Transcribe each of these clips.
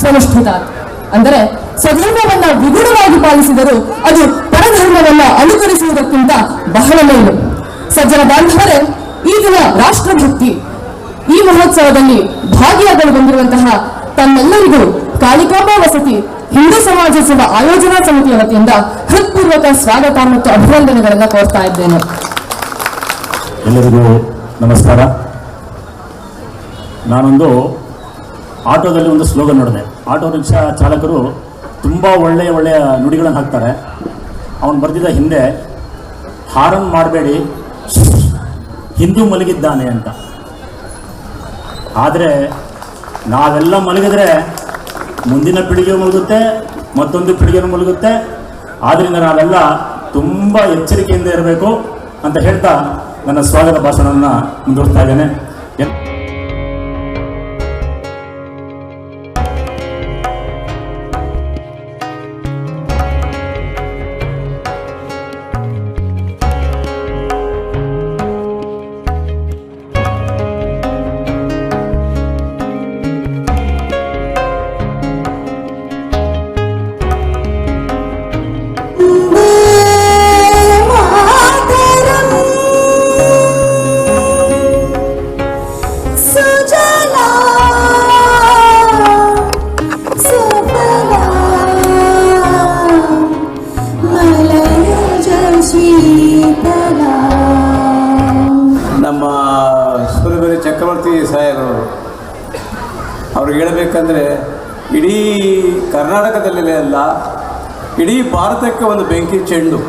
ಉಪನಿಷ್ಠಿತ. ಅಂದರೆ ಸ್ವಧರ್ಮವನ್ನ ವಿಗುಣವಾಗಿ ಪಾಲಿಸಿದರೂ ಅದು ಪರಧರ್ಮವನ್ನ ಅನುಕರಿಸುವುದಕ್ಕಿಂತ ಬಹಳ ಮೇಲು. ಸಜ್ಜನ ಬಾಂಧವರೇ, ಈ ದಿನ ರಾಷ್ಟ್ರಭಕ್ತಿ ಈ ಮಹೋತ್ಸವದಲ್ಲಿ ಭಾಗಿಯಾಗಲು ಬಂದಿರುವಂತಹ ತಮ್ಮೆಲ್ಲರಿಗೂ ಕಾಳಿಕಾಂಬಾ ವಸತಿ ಹಿಂದೂ ಸಮಾಜೋತ್ಸವ ಆಯೋಜನಾ ಸಮಿತಿಯ ವತಿಯಿಂದ ಹೃತ್ಪೂರ್ವಕ ಸ್ವಾಗತ ಮತ್ತು ಅಭಿನಂದನೆಗಳನ್ನು ಕೋರ್ತಾ ಇದ್ದೇನೆ. ಎಲ್ಲರಿಗೂ ನಮಸ್ಕಾರ. ನಾನೊಂದು ಆಟೋದಲ್ಲಿ ಒಂದು ಸ್ಲೋಗನ್ ನೋಡಿದೆ. ಆಟೋ ರಿಕ್ಷಾ ಚಾಲಕರು ತುಂಬ ಒಳ್ಳೆಯ ನುಡಿಗಳನ್ನು ಹಾಕ್ತಾರೆ. ಅವನು ಬರೆದಿದ್ದ ಹಿಂದೆ ಹಾರನ್ ಮಾಡಬೇಡಿ, ಹಿಂದೂ ಮಲಗಿದ್ದಾನೆ ಅಂತ. ಆದರೆ ನಾವೆಲ್ಲ ಮಲಗಿದ್ರೆ ಮುಂದಿನ ಪೀಳಿಗೆ ಮಲಗುತ್ತೆ, ಮತ್ತೊಂದು ಪೀಳಿಗೆನೂ ಮಲಗುತ್ತೆ. ಆದ್ದರಿಂದ ನಾವೆಲ್ಲ ತುಂಬ ಎಚ್ಚರಿಕೆಯಿಂದ ಇರಬೇಕು ಅಂತ ಹೇಳ್ತಾ ನನ್ನ ಸ್ವಾಗತ ಭಾಷಣವನ್ನು ಮುಂದುವರಿಸ್ತಾ ಇದ್ದೇನೆ. ನಮ್ಮ ಸುರಬೇರೆ ಚಕ್ರವರ್ತಿ ಸಾಹೇಬರವರು ಅವ್ರಿಗೆ ಹೇಳಬೇಕಂದ್ರೆ ಇಡೀ ಕರ್ನಾಟಕದಲ್ಲೇ ಅಲ್ಲ, ಇಡೀ ಭಾರತಕ್ಕೆ ಒಂದು ಬೆಂಕಿ ಚೆಂಡು.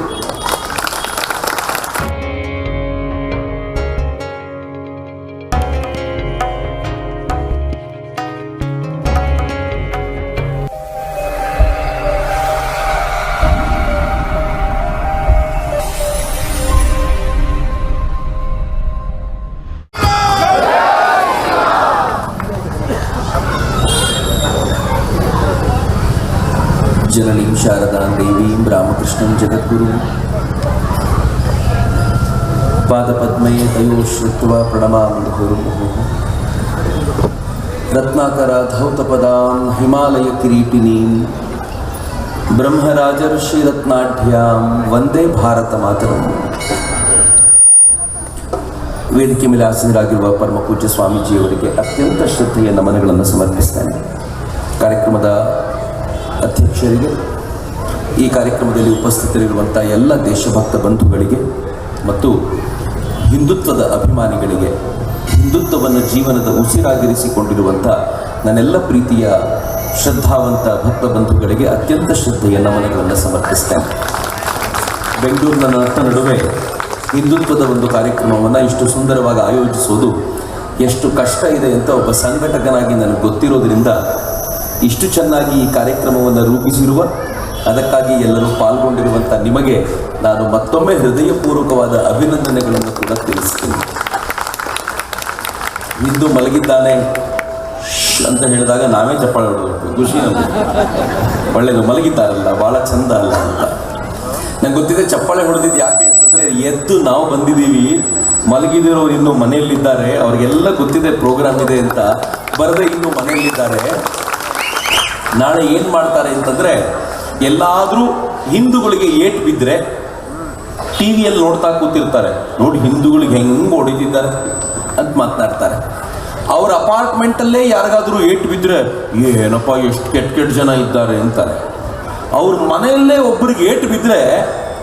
ಜನನೀಂ ಶಾರದಾಂ ದೇವೀಂ ರಾಮಕೃಷ್ಣಂ ಜಗದ್ಗುರು ಪಾದಪದ್ಮೇ ತಯೋ ಶ್ರುತ್ವಾ ಪ್ರಣಮಾಮಿ ಮುಹುರ್ಮುಹುಃ. ರತ್ನಾಕರ ಧೌತಪದಾಂ ಹಿಮಾಲಯ ಕಿರೀಟಿನೀಂ ಬ್ರಹ್ಮರಾಜರ್ಷಿ ರತ್ನಾಢ್ಯಾಂ ವಂದೇ ಭಾರತ ಮಾತರಂ. ವೇದಿಕೆ ಮೇಲೆ ಆಸೀನರಾಗಿರುವ ಪರಮ ಪೂಜ್ಯ ಸ್ವಾಮೀಜಿಯವರಿಗೆ ಅತ್ಯಂತ ಶ್ರದ್ಧೆಯ ನಮನಗಳನ್ನು ಸಮರ್ಪಿಸ್ತೇನೆ. ಕಾರ್ಯಕ್ರಮದ ಅಧ್ಯಕ್ಷರಿಗೆ, ಈ ಕಾರ್ಯಕ್ರಮದಲ್ಲಿ ಉಪಸ್ಥಿತರಿರುವಂಥ ಎಲ್ಲ ದೇಶಭಕ್ತ ಬಂಧುಗಳಿಗೆ ಮತ್ತು ಹಿಂದುತ್ವದ ಅಭಿಮಾನಿಗಳಿಗೆ, ಹಿಂದುತ್ವವನ್ನು ಜೀವನದ ಉಸಿರಾಗಿರಿಸಿಕೊಂಡಿರುವಂಥ ನನ್ನೆಲ್ಲ ಪ್ರೀತಿಯ ಶ್ರದ್ಧಾವಂತ ಭಕ್ತ ಬಂಧುಗಳಿಗೆ ಅತ್ಯಂತ ಶ್ರದ್ಧೆಯ ನಮನಗಳನ್ನು ಸಮರ್ಪಿಸ್ತೇನೆ. ಬೆಂಗಳೂರಿನ ನಡುವೆ ಹಿಂದುತ್ವದ ಒಂದು ಕಾರ್ಯಕ್ರಮವನ್ನು ಇಷ್ಟು ಸುಂದರವಾಗಿ ಆಯೋಜಿಸೋದು ಎಷ್ಟು ಕಷ್ಟ ಇದೆ ಅಂತ ಒಬ್ಬ ಸಂಘಟಕನಾಗಿ ನನಗೆ ಗೊತ್ತಿರೋದ್ರಿಂದ ಇಷ್ಟು ಚೆನ್ನಾಗಿ ಈ ಕಾರ್ಯಕ್ರಮವನ್ನು ರೂಪಿಸಿರುವ, ಅದಕ್ಕಾಗಿ ಎಲ್ಲರೂ ಪಾಲ್ಗೊಂಡಿರುವಂಥ ನಿಮಗೆ ನಾನು ಮತ್ತೊಮ್ಮೆ ಹೃದಯಪೂರ್ವಕವಾದ ಅಭಿನಂದನೆಗಳನ್ನು ಕೂಡ ತಿಳಿಸ್ತೀನಿ. ಹಿಂದೂ ಮಲಗಿದ್ದಾನೆ ಅಂತ ಹೇಳಿದಾಗ ನಾವೇ ಚಪ್ಪಾಳೆ ಹೊಡಬೇಕು, ಖುಷಿ ನಮಗೆ. ಒಳ್ಳೆಯದು, ಮಲಗಿದ್ದಾರಲ್ಲ, ಭಾಳ ಚಂದ ಅಲ್ಲ ಅಂತ. ನಂಗೆ ಗೊತ್ತಿದೆ ಚಪ್ಪಾಳೆ ಹೊಡೆದಿದ್ದು ಯಾಕೆ ಅಂತಂದರೆ, ಎದ್ದು ನಾವು ಬಂದಿದ್ದೀವಿ, ಮಲಗಿದಿರೋರು ಇನ್ನೂ ಮನೆಯಲ್ಲಿದ್ದಾರೆ, ಅವ್ರಿಗೆಲ್ಲ ಗೊತ್ತಿದೆ ಪ್ರೋಗ್ರಾಮ್ ಇದೆ ಅಂತ, ಬರದೆ ಇನ್ನೂ ಮನೆಯಲ್ಲಿದ್ದಾರೆ. ನಾಳೆ ಏನು ಮಾಡ್ತಾರೆ ಅಂತಂದರೆ, ಎಲ್ಲಾದರೂ ಹಿಂದೂಗಳಿಗೆ ಏಟು ಬಿದ್ದರೆ ಟಿ ವಿಯಲ್ಲಿ ನೋಡ್ತಾ ಕೂತಿರ್ತಾರೆ, ನೋಡಿ ಹಿಂದೂಗಳಿಗೆ ಹೆಂಗೆ ಹೊಡಿತಿದ್ದಾರೆ ಅಂತ ಮಾತನಾಡ್ತಾರೆ. ಅವ್ರ ಅಪಾರ್ಟ್ಮೆಂಟಲ್ಲೇ ಯಾರಿಗಾದರೂ ಏಟು ಬಿದ್ದರೆ ಏನಪ್ಪ ಎಷ್ಟು ಕೆಟ್ಟ ಜನ ಇದ್ದಾರೆ ಅಂತಾರೆ. ಅವ್ರ ಮನೆಯಲ್ಲೇ ಒಬ್ಬರಿಗೆ ಏಟು ಬಿದ್ದರೆ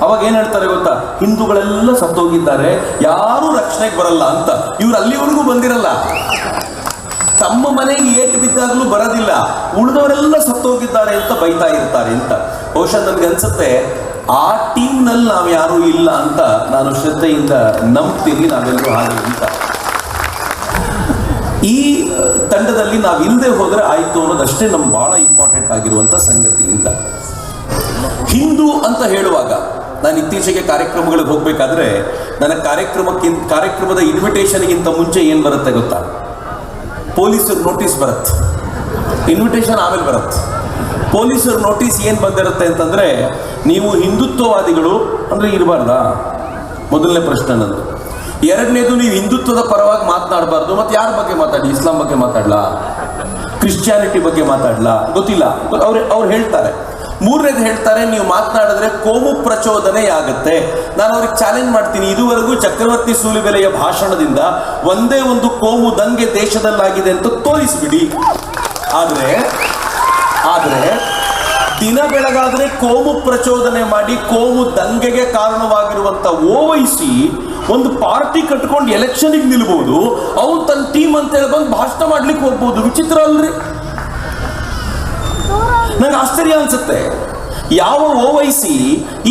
ಅವಾಗ ಏನು ಹೇಳ್ತಾರೆ ಗೊತ್ತಾ, ಹಿಂದೂಗಳೆಲ್ಲ ಸತ್ತೋಗಿದ್ದಾರೆ, ಯಾರೂ ರಕ್ಷಣೆಗೆ ಬರಲ್ಲ ಅಂತ. ಇವ್ರು ಅಲ್ಲಿವರೆಗೂ ಬಂದಿರಲ್ಲ, ತಮ್ಮ ಮನೆಗೆ ಏಟು ಬಿದ್ದಾಗಲೂ ಬರೋದಿಲ್ಲ, ಉಳಿದವರೆಲ್ಲ ಸತ್ತೋಗಿದ್ದಾರೆ ಅಂತ ಬೈತಾ ಇರ್ತಾರೆ ಅಂತ. ಬಹುಶಃ ನನಗೆ ಅನ್ಸುತ್ತೆ ಆ ಟೀಮ್ನಲ್ಲಿ ನಾವು ಯಾರೂ ಇಲ್ಲ ಅಂತ ನಾನು ಶ್ರದ್ಧೆಯಿಂದ ನಂಬ್ತೀನಿ, ನಾವೆಲ್ಲರೂ ಹಾಗೆ ಅಂತ. ಈ ತಂಡದಲ್ಲಿ ನಾವು ಇಲ್ಲದೆ ಹೋದರೆ ಆಯಿತು ಅನ್ನೋದಷ್ಟೇ ನಮ್ಗೆ ಭಾಳ ಇಂಪಾರ್ಟೆಂಟ್ ಆಗಿರುವಂಥ ಸಂಗತಿ ಅಂತ. ಹಿಂದೂ ಅಂತ ಹೇಳುವಾಗ ನಾನು ಇತ್ತೀಚೆಗೆ ಕಾರ್ಯಕ್ರಮಗಳಿಗೆ ಹೋಗಬೇಕಾದ್ರೆ ನನ್ನ ಕಾರ್ಯಕ್ರಮದ ಇನ್ವಿಟೇಷನ್ಗಿಂತ ಮುಂಚೆ ಏನು ಬರುತ್ತೆ ಗೊತ್ತಾ, ಪೊಲೀಸರು ನೋಟಿಸ್ ಬರುತ್ತೆ, ಇನ್ವಿಟೇಷನ್ ಆಮೇಲೆ ಬರುತ್ತೆ. ಪೊಲೀಸರ ನೋಟಿಸ್ ಏನು ಬಂದಿರುತ್ತೆ ಅಂತಂದರೆ, ನೀವು ಹಿಂದುತ್ವವಾದಿಗಳು ಅಂದರೆ ಇರಬಾರ್ದಾ, ಮೊದಲನೇ ಪ್ರಶ್ನೆ ನಂದು. ಎರಡನೇದು, ನೀವು ಹಿಂದುತ್ವದ ಪರವಾಗಿ ಮಾತನಾಡಬಾರ್ದು. ಮತ್ತು ಯಾರ ಬಗ್ಗೆ ಮಾತಾಡಿ, ಇಸ್ಲಾಂ ಬಗ್ಗೆ ಮಾತಾಡಲಾ? ಕ್ರಿಶ್ಚಿಯಾನಿಟಿ ಬಗ್ಗೆ ಮಾತಾಡ್ಲಾ ಗೊತ್ತಿಲ್ಲ, ಅವ್ರು ಹೇಳ್ತಾರೆ. ಮೂರನೇದು ಹೇಳ್ತಾರೆ, ನೀವು ಮಾತನಾಡಿದ್ರೆ ಕೋಮು ಪ್ರಚೋದನೆ ಆಗುತ್ತೆ. ನಾನು ಅವ್ರಿಗೆ ಚಾಲೆಂಜ್ ಮಾಡ್ತೀನಿ, ಇದುವರೆಗೂ ಚಕ್ರವರ್ತಿ ಸೂಲಿಬೆಲೆಯ ಭಾಷಣದಿಂದ ಒಂದೇ ಒಂದು ಕೋಮು ದಂಗೆ ದೇಶದಲ್ಲಾಗಿದೆ ಅಂತ ತೋರಿಸ್ಬಿಡಿ. ಆದರೆ ದಿನ ಬೆಳಗಾದ್ರೆ ಕೋಮು ಪ್ರಚೋದನೆ ಮಾಡಿ ಕೋಮು ದಂಗೆಗೆ ಕಾರಣವಾಗಿರುವಂತ ಓವೈಸಿ ಒಂದು ಪಾರ್ಟಿ ಕಟ್ಕೊಂಡು ಎಲೆಕ್ಷನ್ಗೆ ನಿಲ್ಬಹುದು, ಅವನು ತನ್ನ ಟೀಮ್ ಅಂತ ಹೇಳಿ ಬಂದು ಭಾಷಣ ಮಾಡ್ಲಿಕ್ಕೆ ಹೋಗ್ಬೋದು. ವಿಚಿತ್ರ ಅಲ್ರಿ? ನಂಗೆ ಆಶ್ಚರ್ಯ ಅನ್ಸುತ್ತೆ. ಯಾವ ಓವೈಸಿ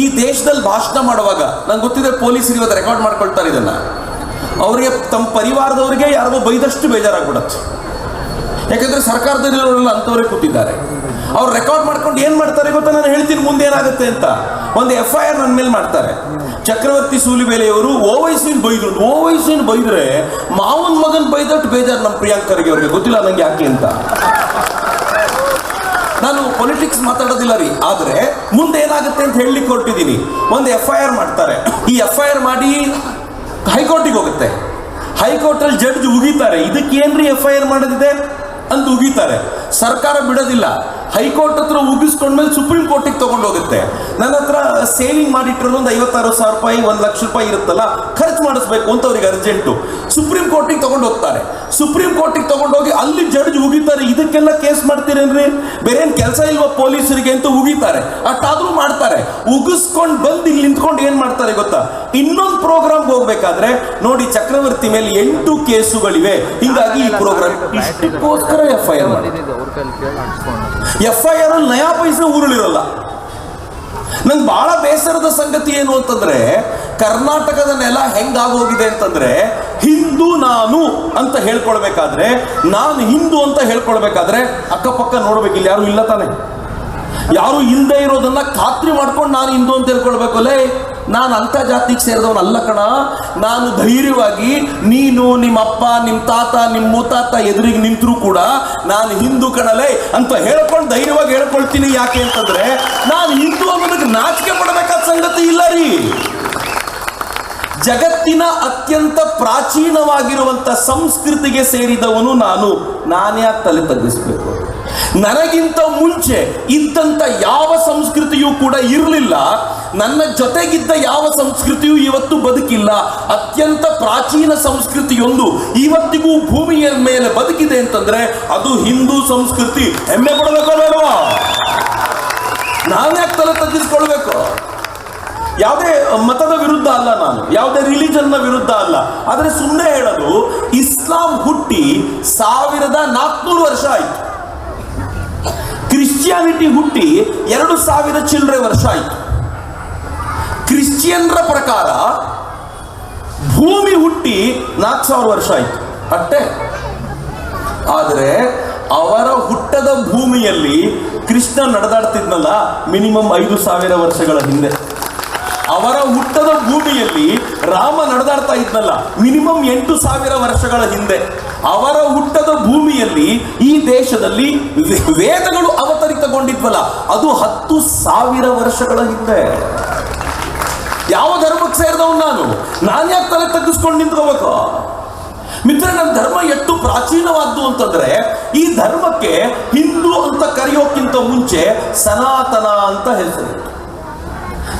ಈ ದೇಶದಲ್ಲಿ ಭಾಷಣ ಮಾಡುವಾಗ, ನಂಗೆ ಗೊತ್ತಿದೆ ಪೊಲೀಸರು ಇವತ್ತು ರೆಕಾರ್ಡ್ ಮಾಡ್ಕೊಳ್ತಾರೆ ಇದನ್ನ, ಅವರಿಗೆ ತಮ್ಮ ಪರಿವಾರದವರಿಗೆ ಯಾರಿಗೋ ಬೈದಷ್ಟು ಬೇಜಾರಾಗ್ಬಿಡತ್ತೆ. ಯಾಕಂದ್ರೆ ಸರ್ಕಾರದಲ್ಲಿರೋರೆಲ್ಲ ಅಂತವರೇ ಕೂತಿದ್ದಾರೆ. ಅವ್ರು ರೆಕಾರ್ಡ್ ಮಾಡ್ಕೊಂಡು ಏನ್ ಮಾಡ್ತಾರೆ ಗೊತ್ತಾ? ನಾನು ಹೇಳ್ತೀನಿ ಮುಂದೆ ಏನಾಗುತ್ತೆ ಅಂತ. ಒಂದು FIR ನನ್ನ ಮೇಲೆ ಮಾಡ್ತಾರೆ. ಚಕ್ರವರ್ತಿ ಸೂಲಿಬೆಲೆಯವರು ಓವೈಸಿನ ಬೈದ್ರು. ಓವೈಸಿನ ಬೈದ್ರೆ ಮಾವನ್ ಮಗನ್ ಬೈದಟ್ಟು ಬೇಜಾರು ನಮ್ಮ ಪ್ರಿಯಾಂಕರ್ಗೆ. ಅವ್ರಿಗೆ ಗೊತ್ತಿಲ್ಲ ನಂಗೆ ಯಾಕೆ ಅಂತ. ನಾನು ಪೊಲಿಟಿಕ್ಸ್ ಮಾತಾಡೋದಿಲ್ಲ ರೀ, ಆದ್ರೆ ಮುಂದೆ ಏನಾಗುತ್ತೆ ಅಂತ ಹೇಳಲಿಕ್ಕೆ ಹೊರಟಿದ್ದೀನಿ. ಒಂದು FIR ಮಾಡ್ತಾರೆ. ಈ FIR ಮಾಡಿ ಹೈಕೋರ್ಟಿಗೆ ಹೋಗುತ್ತೆ. ಹೈಕೋರ್ಟಲ್ಲಿ ಜಡ್ಜ್ ಉಗಿತಾರೆ, ಇದಕ್ಕೇನ್ರಿ FIR ಮಾಡೋದಿದೆ ಅಂತ ಉಗಿತಾರೆ. ಸರ್ಕಾರ ಬಿಡೋದಿಲ್ಲ, ಹೈಕೋರ್ಟ್ ಹತ್ರ ಉಗಿಸ್ಕೊಂಡ್ಮೇಲೆ ಸುಪ್ರೀಂ ಕೋರ್ಟಿಗೆ ತಗೊಂಡು ಹೋಗುತ್ತೆ. ನನ್ನ ಹತ್ರ ಸೇವಿಂಗ್ ಮಾಡಿಟ್ಟಿರೋದು ಒಂದು 56,000 ರೂಪಾಯಿ, 1 ಲಕ್ಷ ರೂಪಾಯಿ ಇರುತ್ತಲ್ಲ, ಖರ್ಚು ಮಾಡಿಸ್ಬೇಕು ಅಂತ ಅವ್ರಿಗೆ ಅರ್ಜೆಂಟು. ಸುಪ್ರೀಂ ಕೋರ್ಟಿಗೆ ತಗೊಂಡು ಹೋಗ್ತಾರೆ. ಸುಪ್ರೀಂ ಕೋರ್ಟಿಗೆ ತಗೊಂಡೋಗಿ ಅಲ್ಲಿ ಜಡ್ಜ್ ಉಗಿತಾರೆ, ಇದಕ್ಕೆಲ್ಲ ಕೇಸ್ ಮಾಡ್ತೀರೇನ್ರಿ, ಬೇರೆ ಏನ್ ಕೆಲಸ ಇಲ್ವಾ ಪೊಲೀಸರಿಗೆ ಅಂತ ಉಗಿತಾರೆ. ಅಷ್ಟಾದ್ರೂ ಮಾಡ್ತಾರೆ. ಉಗಿಸ್ಕೊಂಡು ಬಂದು ಇಲ್ಲಿ ನಿಂತ್ಕೊಂಡು ಏನ್ ಮಾಡ್ತಾರೆ ಗೊತ್ತಾ? ಇನ್ನೊಂದು ಪ್ರೋಗ್ರಾಮ್ಗೆ ಹೋಗ್ಬೇಕಾದ್ರೆ ನೋಡಿ, ಚಕ್ರವರ್ತಿ ಮೇಲೆ 8 ಕೇಸುಗಳಿವೆ, ಹಿಂಗಾಗಿ ಈ ಪ್ರೋಗ್ರಾಮ್ ಇಷ್ಟಕ್ಕೋಸ್ಕರ FIR ಮಾಡಿ. FIR ಅಲ್ಲಿ ನಯಾ ಪೈಸೆ ಉರುಳಿರಲ್ಲ. ನಂಗೆ ಬಹಳ ಬೇಸರದ ಸಂಗತಿ ಏನು ಅಂತಂದ್ರೆ, ಕರ್ನಾಟಕದ ನೆಲ ಹೆಂಗಾಗೋಗಿದೆ ಅಂತಂದ್ರೆ, ಹಿಂದೂ ನಾನು ಅಂತ ಹೇಳ್ಕೊಳ್ಬೇಕಾದ್ರೆ, ನಾನು ಹಿಂದೂ ಅಂತ ಹೇಳ್ಕೊಳ್ಬೇಕಾದ್ರೆ ಅಕ್ಕಪಕ್ಕ ನೋಡ್ಬೇಕಿಲ್ಲ, ಯಾರು ಇಲ್ಲ ತಾನೆ. ಯಾರು ಇಲ್ಲದೆ ಇರೋದನ್ನ ಖಾತ್ರಿ ಮಾಡ್ಕೊಂಡು ನಾನು ಹಿಂದೂ ಅಂತ ಹೇಳ್ಕೊಳ್ಬೇಕು. ಲೇ, ನಾನು ಅಂಥ ಜಾತಿಗೆ ಸೇರಿದವನಲ್ಲ ಕಣ, ನಾನು ಧೈರ್ಯವಾಗಿ ನೀನು ನಿಮ್ಮ ಅಪ್ಪ ನಿಮ್ಮ ತಾತ ನಿಮ್ಮ ಮುತ್ತಾತ ಎದುರಿಗೆ ನಿಂತರೂ ಕೂಡ ನಾನು ಹಿಂದೂ ಕಣಲೇ ಅಂತ ಹೇಳ್ಕೊಂಡು ಧೈರ್ಯವಾಗಿ ಹೇಳ್ಕೊಳ್ತೀನಿ. ಯಾಕೆ ಅಂತಂದ್ರೆ ನಾನು ಹಿಂದೂ ಅನ್ನೋದಕ್ಕೆ ನಾಚಿಕೆ ಪಡಬೇಕಾದ ಸಂಗತಿ ಇಲ್ಲ ರೀ. ಜಗತ್ತಿನ ಅತ್ಯಂತ ಪ್ರಾಚೀನವಾಗಿರುವಂತ ಸಂಸ್ಕೃತಿಗೆ ಸೇರಿದವನು ನಾನ್ಯಾಕೆ ತಲೆ ತಗ್ಗಿಸ್ಬೇಕು? ನನಗಿಂತ ಮುಂಚೆ ಇದ್ದಂತ ಯಾವ ಸಂಸ್ಕೃತಿಯೂ ಕೂಡ ಇರಲಿಲ್ಲ. ನನ್ನ ಜೊತೆಗಿದ್ದ ಯಾವ ಸಂಸ್ಕೃತಿಯೂ ಇವತ್ತು ಬದುಕಿಲ್ಲ. ಅತ್ಯಂತ ಪ್ರಾಚೀನ ಸಂಸ್ಕೃತಿಯೊಂದು ಇವತ್ತಿಗೂ ಭೂಮಿಯ ಮೇಲೆ ಬದುಕಿದೆ ಅಂತಂದ್ರೆ ಅದು ಹಿಂದೂ ಸಂಸ್ಕೃತಿ. ಹೆಮ್ಮೆ ಪಡಬೇಕೋ ಬೇಡವಾ? ನಾನ್ಯಾಕೆ ತಲೆ ತಗ್ಗಿಸ್ಕೊಳ್ಬೇಕು? ಯಾವುದೇ ಮತದ ವಿರುದ್ಧ ಅಲ್ಲ, ನಾನು ಯಾವುದೇ ರಿಲಿಜನ್ನ ವಿರುದ್ಧ ಅಲ್ಲ. ಆದರೆ ಸುಮ್ಮನೆ ಹೇಳೋದು, ಇಸ್ಲಾಂ ಹುಟ್ಟಿ 1400 ವರ್ಷ ಆಯ್ತು. ಕ್ರಿಶ್ಚಿಯಾನಿಟಿ ಹುಟ್ಟಿ 2000 ಚಿಲ್ಲರೆ ವರ್ಷ ಆಯ್ತು. ಕ್ರಿಶ್ಚಿಯನ್ರ ಪ್ರಕಾರ ಭೂಮಿ ಹುಟ್ಟಿ 4000 ವರ್ಷ ಆಯ್ತು ಅಷ್ಟೇ. ಆದರೆ ಅವರ ಹುಟ್ಟದ ಭೂಮಿಯಲ್ಲಿ ಕೃಷ್ಣ ನಡೆದಾಡ್ತಿದ್ನಲ್ಲ ಮಿನಿಮಮ್ 5000 ವರ್ಷಗಳ ಹಿಂದೆ. ಅವರ ಹುಟ್ಟದ ಭೂಮಿಯಲ್ಲಿ ರಾಮ ನಡೆದಾಡ್ತಾ ಇದ್ನಲ್ಲ ಮಿನಿಮಮ್ 8000 ವರ್ಷಗಳ ಹಿಂದೆ. ಅವರ ಹುಟ್ಟದ ಭೂಮಿಯಲ್ಲಿ ಈ ದೇಶದಲ್ಲಿ ವೇದಗಳು ಅವತರಿತಗೊಂಡಿದ್ವಲ್ಲ ಅದು 10,000 ವರ್ಷಗಳ ಹಿಂದೆ. ಯಾವ ಧರ್ಮಕ್ಕೆ ಸೇರಿದವನು ನಾನು ಯಾಕೆ ತಲೆ ತಗ್ಗಿಸ್ಕೊಂಡು ನಿಂತ್ಕೋಬೇಕು? ಮಿತ್ರ, ನನ್ನ ಧರ್ಮ ಎಷ್ಟು ಪ್ರಾಚೀನವಾದ್ದು ಅಂತಂದ್ರೆ, ಈ ಧರ್ಮಕ್ಕೆ ಹಿಂದೂ ಅಂತ ಕರೆಯೋಕ್ಕಿಂತ ಮುಂಚೆ ಸನಾತನ ಅಂತ ಹೆಸರು.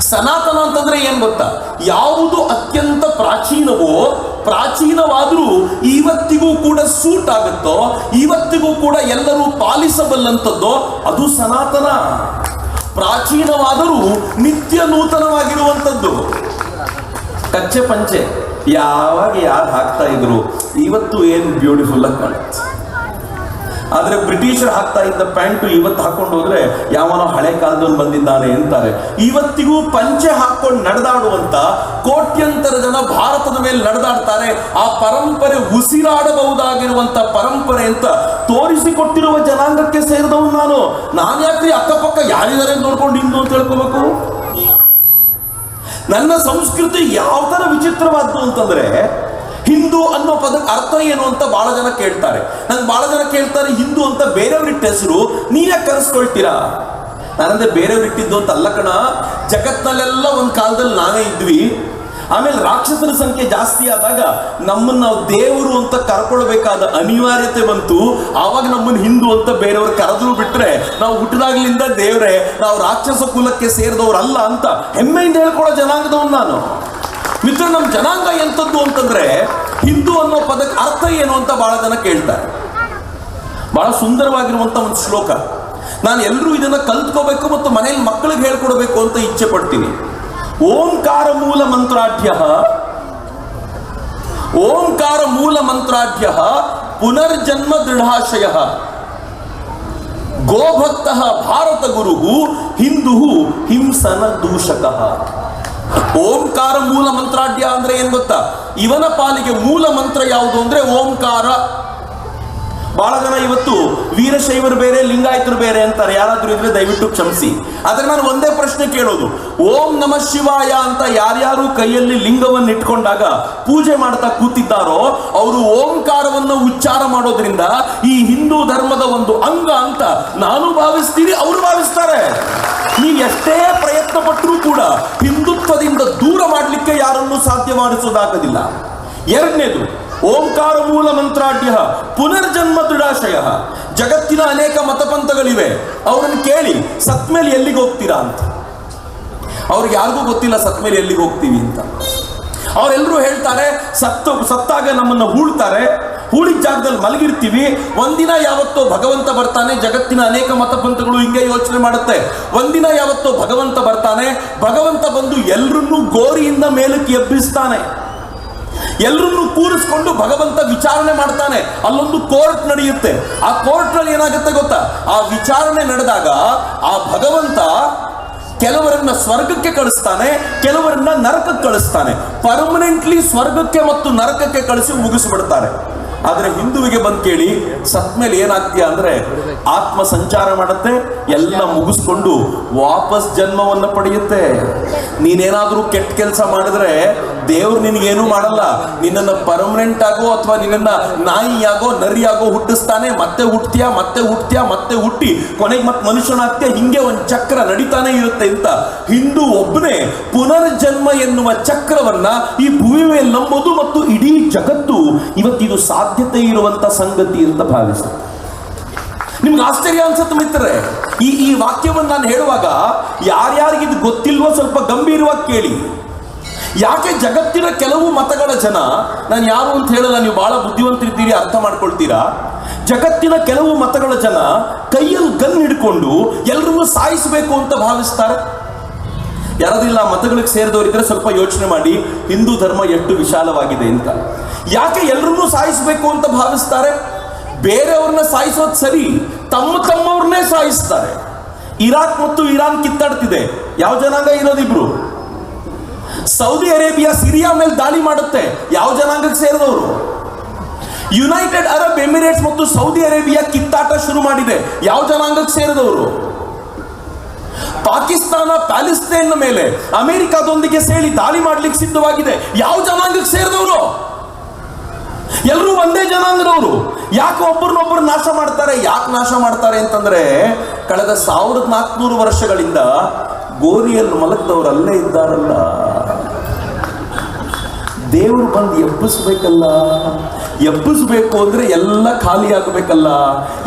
ಸನಾತನ ಅಂತಂದ್ರೆ ಏನ್ ಗೊತ್ತಾ? ಯಾವುದು ಅತ್ಯಂತ ಪ್ರಾಚೀನವೋ, ಪ್ರಾಚೀನವಾದರೂ ಇವತ್ತಿಗೂ ಕೂಡ ಸೂಟ್ ಆಗುತ್ತೋ, ಇವತ್ತಿಗೂ ಕೂಡ ಎಲ್ಲರೂ ಪಾಲಿಸಬಲ್ಲಂಥದ್ದೋ ಅದು ಸನಾತನ. ಪ್ರಾಚೀನವಾದರೂ ನಿತ್ಯ ನೂತನವಾಗಿರುವಂಥದ್ದು. ಕಚ್ಚೆ ಪಂಚೆ ಯಾವಾಗ ಯಾರು ಹಾಕ್ತಾ ಇದ್ರು ಇವತ್ತು ಏನು ಬ್ಯೂಟಿಫುಲ್ ಆಗಿ ಕಾಣುತ್ತೆ. ಆದ್ರೆ ಬ್ರಿಟಿಷರು ಹಾಕ್ತಾ ಇದ್ದ ಪ್ಯಾಂಟು ಇವತ್ತು ಹಾಕೊಂಡು ಹೋದ್ರೆ ಯಾವನೋ ಹಳೆ ಕಾಲದಲ್ಲಿ ಬಂದಿದ್ದಾನೆ ಅಂತಾರೆ. ಇವತ್ತಿಗೂ ಪಂಚೆ ಹಾಕೊಂಡು ನಡೆದಾಡುವಂತ ಕೋಟ್ಯಂತರ ಜನ ಭಾರತದ ಮೇಲೆ ನಡೆದಾಡ್ತಾರೆ. ಆ ಪರಂಪರೆ ಉಸಿರಾಡಬಹುದಾಗಿರುವಂತ ಪರಂಪರೆ ಅಂತ ತೋರಿಸಿಕೊಟ್ಟಿರುವ ಜನಾಂಗಕ್ಕೆ ಸೇರಿದವನು ನಾನು ಯಾಕ್ರಿ ಅಕ್ಕಪಕ್ಕ ಯಾರಿದ್ದಾರೆ ನೋಡ್ಕೊಂಡು ಹಿಂದೂ ಅಂತ ಹೇಳ್ಕೋಬೇಕು? ನನ್ನ ಸಂಸ್ಕೃತಿ ಯಾವ ತರ ವಿಚಿತ್ರವಾದ್ದು ಅಂತಂದ್ರೆ, ಹಿಂದೂ ಅನ್ನೋ ಪದಕ್ಕೆ ಅರ್ಥ ಏನು ಅಂತ ಬಹಳ ಜನ ಕೇಳ್ತಾರೆ. ನಂಗೆ ಬಹಳ ಜನ ಕೇಳ್ತಾರೆ, ಹಿಂದೂ ಅಂತ ಬೇರೆಯವ್ರಿಟ್ಟ ಹೆಸರು ನೀವೇ ಕರೆಸ್ಕೊಳ್ತೀರಾ? ನಾನಂದ್ರೆ ಬೇರೆಯವ್ರು ಇಟ್ಟಿದ್ದು ಅಂತ ಅಲ್ಲ ಕಣ. ಜಗತ್ನಲ್ಲೆಲ್ಲ ಒಂದು ಕಾಲದಲ್ಲಿ ನಾವೇ ಇದ್ವಿ. ಆಮೇಲೆ ರಾಕ್ಷಸರ ಸಂಖ್ಯೆ ಜಾಸ್ತಿ ಆದಾಗ ನಮ್ಮನ್ನ ನಾವು ದೇವರು ಅಂತ ಕರ್ಕೊಳ್ಬೇಕಾದ ಅನಿವಾರ್ಯತೆ ಬಂತು. ಆವಾಗ ನಮ್ಮನ್ನು ಹಿಂದೂ ಅಂತ ಬೇರೆಯವರು ಕರೆದ್ರು ಬಿಟ್ರೆ ನಾವು ಹುಟ್ಟಿದಾಗ್ಲಿಂದ ದೇವ್ರೆ ನಾವು ರಾಕ್ಷಸ ಕುಲಕ್ಕೆ ಸೇರಿದವರಲ್ಲ ಅಂತ ಹೆಮ್ಮೆಯಿಂದ ಹೇಳ್ಕೊಳ್ಳೋ ಜನಾಂಗದವನು ನಾನು. ಮಿತ್ರ, ನಮ್ಮ ಜನಾಂಗ ಎಂಥದ್ದು ಅಂತಂದ್ರೆ ಹಿಂದೂ ಅನ್ನೋ ಪದಕ್ಕೆ ಅರ್ಥ ಏನು ಅಂತ ಬಹಳ ಜನ ಕೇಳ್ತಾರೆ. ಬಹಳ ಸುಂದರವಾಗಿರುವಂತ ಒಂದು ಶ್ಲೋಕ. ನಾನು ಎಲ್ಲರೂ ಇದನ್ನ ಕಲ್ತ್ಕೋಬೇಕು ಮತ್ತು ಮನೆಯಲ್ಲಿ ಮಕ್ಕಳಿಗೆ ಹೇಳ್ಕೊಡ್ಬೇಕು ಅಂತ ಇಚ್ಛೆ ಪಡ್ತೀನಿ. ಓಂಕಾರ ಮೂಲ ಮಂತ್ರಾಢ್ಯ ಪುನರ್ಜನ್ಮ ದೃಢಾಶಯ ಗೋಭಕ್ತ ಭಾರತ ಗುರು ಹಿಂದೂ ಹಿಂಸನ ದೂಷಕ. ಓಂಕಾರ ಮೂಲ ಮಂತ್ರಾಢ್ಯ ಅಂದ್ರೆ ಏನ್ ಗೊತ್ತಾ? ಇವನ ಪಾಲಿಗೆ ಮೂಲ ಮಂತ್ರ ಯಾವುದು ಅಂದ್ರೆ ಓಂಕಾರ. ಬಹಳ ಜನ ಇವತ್ತು ವೀರಶೈವರು ಬೇರೆ ಲಿಂಗಾಯತರು ಬೇರೆ ಅಂತಾರೆ. ಯಾರಾದ್ರೂ ಇದ್ರೆ ದಯವಿಟ್ಟು ಕ್ಷಮಿಸಿ. ಆದ್ರೆ ನಾನು ಒಂದೇ ಪ್ರಶ್ನೆ ಕೇಳೋದು, ಓಂ ನಮಃ ಶಿವಾಯ ಅಂತ ಯಾರ್ಯಾರು ಕೈಯಲ್ಲಿ ಲಿಂಗವನ್ನು ಇಟ್ಕೊಂಡಾಗ ಪೂಜೆ ಮಾಡ್ತಾ ಕೂತಿದ್ದಾರೋ ಅವರು ಓಂಕಾರವನ್ನು ಉಚ್ಚಾರ ಮಾಡೋದ್ರಿಂದ ಈ ಹಿಂದೂ ಧರ್ಮದ ಒಂದು ಅಂಗ ಅಂತ ನಾನು ಭಾವಿಸ್ತೀನಿ, ಅವರು ಭಾವಿಸ್ತಾರೆ. ನೀವು ಎಷ್ಟೇ ಪ್ರಯತ್ನ ಪಟ್ಟರೂ ಕೂಡ ಹಿಂದುತ್ವದಿಂದ ದೂರ ಮಾಡಲಿಕ್ಕೆ ಯಾರನ್ನೂ ಸಾಧ್ಯ ಮಾಡಿಸೋದಾಗೋದಿಲ್ಲ. ಎರಡನೇದು, ಓಂಕಾರ ಮೂಲ ಮಂತ್ರಾಢ್ಯ ಪುನರ್ಜನ್ಮ ದೃಢಾಶಯ. ಜಗತ್ತಿನ ಅನೇಕ ಮತಪಂಥಗಳಿವೆ. ಅವರನ್ನು ಕೇಳಿ ಸತ್ಮೇಲೆ ಎಲ್ಲಿಗೆ ಹೋಗ್ತೀರಾ ಅಂತ. ಅವ್ರಿಗೆ ಯಾರಿಗೂ ಗೊತ್ತಿಲ್ಲ ಸತ್ಮೇಲೆ ಎಲ್ಲಿಗೆ ಹೋಗ್ತೀವಿ ಅಂತ. ಅವರೆಲ್ಲರೂ ಹೇಳ್ತಾರೆ ಸತ್ತಾಗ ನಮ್ಮನ್ನು ಹೂಳ್ತಾರೆ, ಹೂಳಿದ ಜಾಗದಲ್ಲಿ ಮಲಗಿರ್ತೀವಿ. ಒಂದಿನ ಯಾವತ್ತೋ ಭಗವಂತ ಬರ್ತಾನೆ. ಜಗತ್ತಿನ ಅನೇಕ ಮತಪಂಥಗಳು ಹಿಂಗೆ ಯೋಚನೆ ಮಾಡುತ್ತೆ. ಒಂದಿನ ಯಾವತ್ತೋ ಭಗವಂತ ಬರ್ತಾನೆ, ಭಗವಂತ ಬಂದು ಎಲ್ಲರನ್ನೂ ಗೋರಿಯಿಂದ ಮೇಲಕ್ಕೆ ಎಬ್ಬಿಸ್ತಾನೆ. ಎಲ್ಲರನ್ನೂ ಕೂರಿಸ್ಕೊಂಡು ಭಗವಂತ ವಿಚಾರಣೆ ಮಾಡ್ತಾನೆ. ಅಲ್ಲೊಂದು ಕೋರ್ಟ್ ನಡೆಯುತ್ತೆ. ಆ ಕೋರ್ಟ್ ನಲ್ಲಿ ಏನಾಗುತ್ತೆ ಗೊತ್ತಾ? ಆ ವಿಚಾರಣೆ ನಡೆದಾಗ ಆ ಭಗವಂತ ಕೆಲವರನ್ನ ಸ್ವರ್ಗಕ್ಕೆ ಕಳಿಸ್ತಾನೆ, ಕೆಲವರನ್ನ ನರಕಕ್ಕೆ ಕಳಿಸ್ತಾನೆ. ಪರ್ಮನೆಂಟ್ಲಿ ಸ್ವರ್ಗಕ್ಕೆ ಮತ್ತು ನರಕಕ್ಕೆ ಕಳಿಸಿ ಮುಗಿಸ್ಬಿಡ್ತಾರೆ. ಆದ್ರೆ ಹಿಂದುವಿಗೆ ಬಂದು ಕೇಳಿ, ಸತ್ಮೇಲೆ ಏನಾಗ್ತೀಯ ಅಂದ್ರೆ ಆತ್ಮ ಸಂಚಾರ ಮಾಡುತ್ತೆ, ಎಲ್ಲ ಮುಗಿಸ್ಕೊಂಡು ವಾಪಸ್ ಜನ್ಮವನ್ನು ಪಡೆಯುತ್ತೆ. ನೀನೇನಾದ್ರೂ ಕೆಟ್ಟ ಕೆಲಸ ಮಾಡಿದ್ರೆ ದೇವ್ರು ನಿನಗೇನು ಮಾಡಲ್ಲ. ನಿನ್ನನ್ನು ಪರ್ಮನೆಂಟ್ ಆಗೋ ಅಥವಾ ನಿನ್ನನ್ನ ನಾಯಿಯಾಗೋ ನರಿಯಾಗೋ ಹುಟ್ಟಿಸ್ತಾನೆ. ಮತ್ತೆ ಹುಟ್ತೀಯಾ, ಮತ್ತೆ ಹುಟ್ತೀಯಾ, ಮತ್ತೆ ಹುಟ್ಟಿ ಕೊನೆಗೆ ಮತ್ತೆ ಮನುಷ್ಯನಾಗ್ತೀಯ. ಹಿಂಗೆ ಒಂದು ಚಕ್ರ ನಡೀತಾನೆ ಇರುತ್ತೆ ಅಂತ ಹಿಂದೂ ಒಬ್ಬನೇ ಪುನರ್ಜನ್ಮ ಎನ್ನುವ ಚಕ್ರವನ್ನ ಈ ಭೂಮಿ ಮೇಲೆ ನಂಬೋದು ಮತ್ತು ಇಡೀ ಜಗತ್ತು ಇವತ್ತಿದು ಸಾಧ್ಯತೆ ಇರುವಂತ ಸಂಗತಿ ಅಂತ ಭಾವಿಸುತ್ತೆ. ನಿಮ್ಗೆ ಆಶ್ಚರ್ಯ ಅನ್ಸುತ್ತೆ ಮಿತ್ರರೇ. ಈ ವಾಕ್ಯವನ್ನು ನಾನು ಹೇಳುವಾಗ ಯಾರ್ಯಾರಿಗೆ ಇದು ಗೊತ್ತಿಲ್ವೋ ಸ್ವಲ್ಪ ಗಂಭೀರವಾಗಿ ಕೇಳಿ. ಯಾಕೆ ಜಗತ್ತಿನ ಕೆಲವು ಮತಗಳ ಜನ, ನಾನು ಯಾರು ಅಂತ ಹೇಳಲ್ಲ, ನೀವು ಬಹಳ ಬುದ್ಧಿವಂತರಿದ್ದೀರಿ, ಅರ್ಥ ಮಾಡ್ಕೊಳ್ತೀರಾ. ಜಗತ್ತಿನ ಕೆಲವು ಮತಗಳ ಜನ ಕೈಯಲ್ಲಿ ಗನ್ ಹಿಡ್ಕೊಂಡು ಎಲ್ಲರನ್ನೂ ಸಾಯಿಸಬೇಕು ಅಂತ ಭಾವಿಸ್ತಾರೆ. ಯಾರಾದ್ರಿಲ್ಲ ಮತಗಳಿಗೆ ಸೇರಿದವರಿದ್ರೆ ಸ್ವಲ್ಪ ಯೋಚನೆ ಮಾಡಿ, ಹಿಂದೂ ಧರ್ಮ ಎಷ್ಟು ವಿಶಾಲವಾಗಿದೆ ಅಂತ. ಯಾಕೆ ಎಲ್ಲರನ್ನೂ ಸಾಯಿಸಬೇಕು ಅಂತ ಭಾವಿಸ್ತಾರೆ? ಬೇರೆಯವ್ರನ್ನ ಸಾಯಿಸೋದು ಸರಿ, ತಮ್ಮವ್ರನ್ನೇ ಸಾಯಿಸ್ತಾರೆ. ಇರಾಕ್ ಮತ್ತು ಇರಾನ್ ಕಿತ್ತಾಡ್ತಿದೆ. ಯಾವ ಜನಾಂಗ ಇರೋದಿಬ್ರು? ಸೌದಿ ಅರೇಬಿಯಾ ಸಿರಿಯಾ ಮೇಲೆ ದಾಳಿ ಮಾಡುತ್ತೆ. ಯಾವ ಜನಾಂಗಕ್ಕೆ ಸೇರಿದವರು? ಯುನೈಟೆಡ್ ಅರಬ್ ಎಮಿರೇಟ್ಸ್ ಮತ್ತು ಸೌದಿ ಅರೇಬಿಯಾ ಕಿತ್ತಾಟ ಶುರು ಮಾಡಿದೆ. ಯಾವ ಜನಾಂಗಕ್ಕೆ ಸೇರಿದವರು? ಪಾಕಿಸ್ತಾನ ಪ್ಯಾಲೆಸ್ತೈನ್ ಮೇಲೆ ಅಮೆರಿಕಾದೊಂದಿಗೆ ಸೇರಿ ದಾಳಿ ಮಾಡ್ಲಿಕ್ಕೆ ಸಿದ್ಧವಾಗಿದೆ. ಯಾವ ಜನಾಂಗಕ್ಕೆ ಸೇರಿದವರು? ಎಲ್ಲರೂ ಒಂದೇ ಜನಾಂಗದವರು. ಯಾಕೆ ಒಬ್ಬರನ್ನೊಬ್ಬರು ನಾಶ ಮಾಡ್ತಾರೆ? ಯಾಕೆ ನಾಶ ಮಾಡ್ತಾರೆ ಅಂತಂದ್ರೆ, ಕಳೆದ 1400 ವರ್ಷಗಳಿಂದ ಗೋರಿಯಲ್ಲಿ ಮಲಗಿದವರು ಅಲ್ಲೇ ಇದ್ದಾರಲ್ಲ. ದೇವರು ಬಂದು ಎಬ್ಬಿಸ್ಬೇಕಲ್ಲ. ಎಬ್ಬಿಸ್ಬೇಕು ಅಂದ್ರೆ ಎಲ್ಲ ಖಾಲಿ ಆಗಬೇಕಲ್ಲ.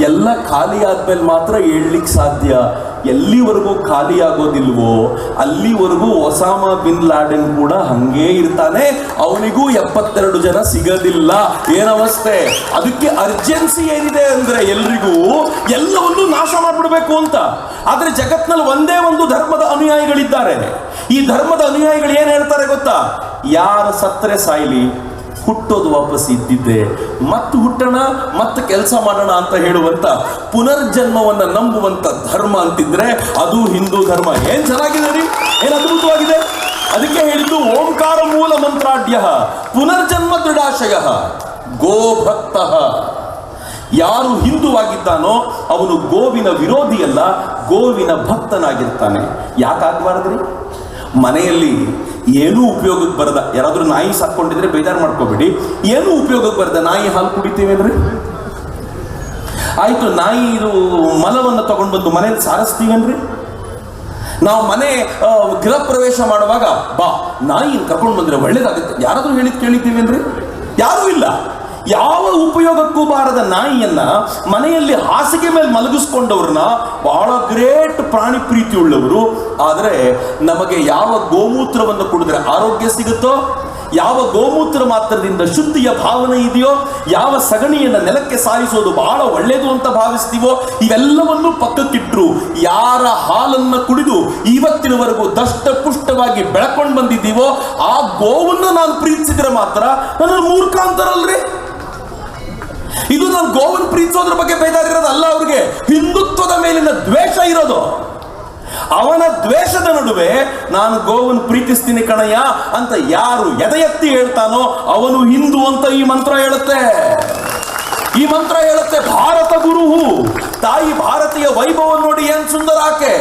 ಎಲ್ಲ ಖಾಲಿ ಆದ್ಮೇಲೆ ಮಾತ್ರ ಏಳ್ಲಿಕ್ಕೆ ಸಾಧ್ಯ. ಎಲ್ಲಿವರೆಗೂ ಖಾಲಿ ಆಗೋದಿಲ್ವೋ ಅಲ್ಲಿವರೆಗೂ ಒಸಾಮಾ ಬಿನ್ ಲಾಡೆನ್ ಕೂಡ ಹಂಗೇ ಇರ್ತಾನೆ. ಅವನಿಗೂ 72 ಜನ ಸಿಗೋದಿಲ್ಲ. ಏನವಸ್ಥೆ! ಅದಕ್ಕೆ ಅರ್ಜೆನ್ಸಿ ಏನಿದೆ ಅಂದ್ರೆ ಎಲ್ರಿಗೂ ಎಲ್ಲವನ್ನೂ ನಾಶ ಮಾಡ್ಬಿಡ್ಬೇಕು ಅಂತ. ಆದ್ರೆ ಜಗತ್ನಲ್ಲಿ ಒಂದೇ ಒಂದು ಧರ್ಮದ ಅನುಯಾಯಿಗಳಿದ್ದಾರೆ. ಈ ಧರ್ಮದ ಅನುಯಾಯಿಗಳು ಏನ್ ಹೇಳ್ತಾರೆ ಗೊತ್ತಾ? ಯಾರು ಸತ್ತರೆ ಸಾಯ್ಲಿ, ಹುಟ್ಟೋದು ವಾಪಸ್ ಇದ್ದಿದ್ದೆ, ಮತ್ತೆ ಹುಟ್ಟೋಣ, ಮತ್ತೆ ಕೆಲಸ ಮಾಡೋಣ ಅಂತ ಹೇಳುವಂತ ಪುನರ್ಜನ್ಮವನ್ನ ನಂಬುವಂತ ಧರ್ಮ ಅಂತಿದ್ರೆ ಅದು ಹಿಂದೂ ಧರ್ಮ. ಏನ್ ಚೆನ್ನಾಗಿದೆ ರೀ, ಏನ್ ಅದ್ಭುತವಾಗಿದೆ. ಅದಕ್ಕೆ ಹೇಳಿದ್ದು ಓಂಕಾರ ಮೂಲ ಮಂತ್ರಾಢ್ಯ ಪುನರ್ಜನ್ಮ ದೃಢಾಶಯ ಗೋಭಕ್ತ. ಯಾರು ಹಿಂದುವಾಗಿದ್ದಾನೋ ಅವನು ಗೋವಿನ ವಿರೋಧಿಯಲ್ಲ, ಗೋವಿನ ಭಕ್ತನಾಗಿರ್ತಾನೆ. ಯಾಕಾಗಬಾರದ್ರಿ? ಮನೆಯಲ್ಲಿ ಏನೂ ಉಪಯೋಗಕ್ಕೆ ಬರದ ಯಾರಾದ್ರೂ ನಾಯಿ ಸಾಕೊಂಡಿದ್ರೆ ಬೇಜಾರು ಮಾಡ್ಕೋಬೇಡಿ. ಏನೂ ಉಪಯೋಗಕ್ಕೆ ಬರದ ನಾಯಿ ಹಾಲು ಕುಡಿತೀವೇನ್ರಿ? ಆಯ್ತು, ನಾಯಿ ಇದು ಮಲವನ್ನು ತಗೊಂಡು ಬಂದು ಮನೇಲಿ ಸಾರಿಸ್ತೀವೇನ್ರಿ? ನಾವು ಮನೆ ಗೃಹ ಪ್ರವೇಶ ಮಾಡುವಾಗ ಬಾ ನಾಯಿ ಕರ್ಕೊಂಡು ಬಂದ್ರೆ ಒಳ್ಳೇದಾಗುತ್ತೆ ಯಾರಾದ್ರೂ ಕೇಳಿದ್ದೀವೇನ್ರಿ? ಯಾರೂ ಇಲ್ಲ. ಯಾವ ಉಪಯೋಗಕ್ಕೂ ಬಾರದ ನಾಯಿಯನ್ನ ಮನೆಯಲ್ಲಿ ಹಾಸಿಗೆ ಮೇಲೆ ಮಲಗಿಸ್ಕೊಂಡವ್ರನ್ನ ಬಹಳ ಗ್ರೇಟ್ ಪ್ರಾಣಿ ಪ್ರೀತಿ ಉಳ್ಳವರು. ಆದರೆ ನಮಗೆ ಯಾವ ಗೋಮೂತ್ರವನ್ನು ಕುಡಿದ್ರೆ ಆರೋಗ್ಯ ಸಿಗುತ್ತೋ, ಯಾವ ಗೋಮೂತ್ರ ಮಾತ್ರದಿಂದ ಶುದ್ಧಿಯ ಭಾವನೆ ಇದೆಯೋ, ಯಾವ ಸಗಣಿಯನ್ನು ನೆಲಕ್ಕೆ ಸಾರಿಸೋದು ಬಹಳ ಒಳ್ಳೆಯದು ಅಂತ ಭಾವಿಸ್ತೀವೋ, ಇವೆಲ್ಲವನ್ನು ಪಕ್ಕಕ್ಕಿಟ್ರು ಯಾರ ಹಾಲನ್ನು ಕುಡಿದು ಇವತ್ತಿನವರೆಗೂ ದಷ್ಟಪುಷ್ಟವಾಗಿ ಬೆಳಕೊಂಡು ಬಂದಿದ್ದೀವೋ ಆ ಗೋವನ್ನು ನಾನು ಪ್ರೀತಿಸಿದ್ರೆ ಮಾತ್ರ ನನ್ನ ಮೂರ್ಖ ಅಂತಾರಲ್ರಿ. ಇದು ನಾನು ಗೋವನ್ನು ಪ್ರೀತಿಸೋದ್ರ ಬಗ್ಗೆ ಬೇಜಾರಿರೋದಲ್ಲ, ಅವ್ರಿಗೆ ಹಿಂದುತ್ವದ ಮೇಲಿನ ದ್ವೇಷ ಇರೋದು. ಅವನ ದ್ವೇಷದ ನಡುವೆ ನಾನು ಗೋವನ್ನು ಪ್ರೀತಿಸ್ತೀನಿ ಕಣಯ್ಯ ಅಂತ ಯಾರು ಎದೆ ಎತ್ತಿ ಹೇಳ್ತಾನೋ ಅವನು ಹಿಂದೂ ಅಂತ ಈ ಮಂತ್ರ ಹೇಳುತ್ತೆ. ಈ ಮಂತ್ರ ಹೇಳುತ್ತೆ ಭಾರತ ಗುರುಹು. ತಾಯಿ ಭಾರತೀಯ ವೈಭವ ನೋಡಿ ಏನ್ ಸುಂದರ ಆಕೆ.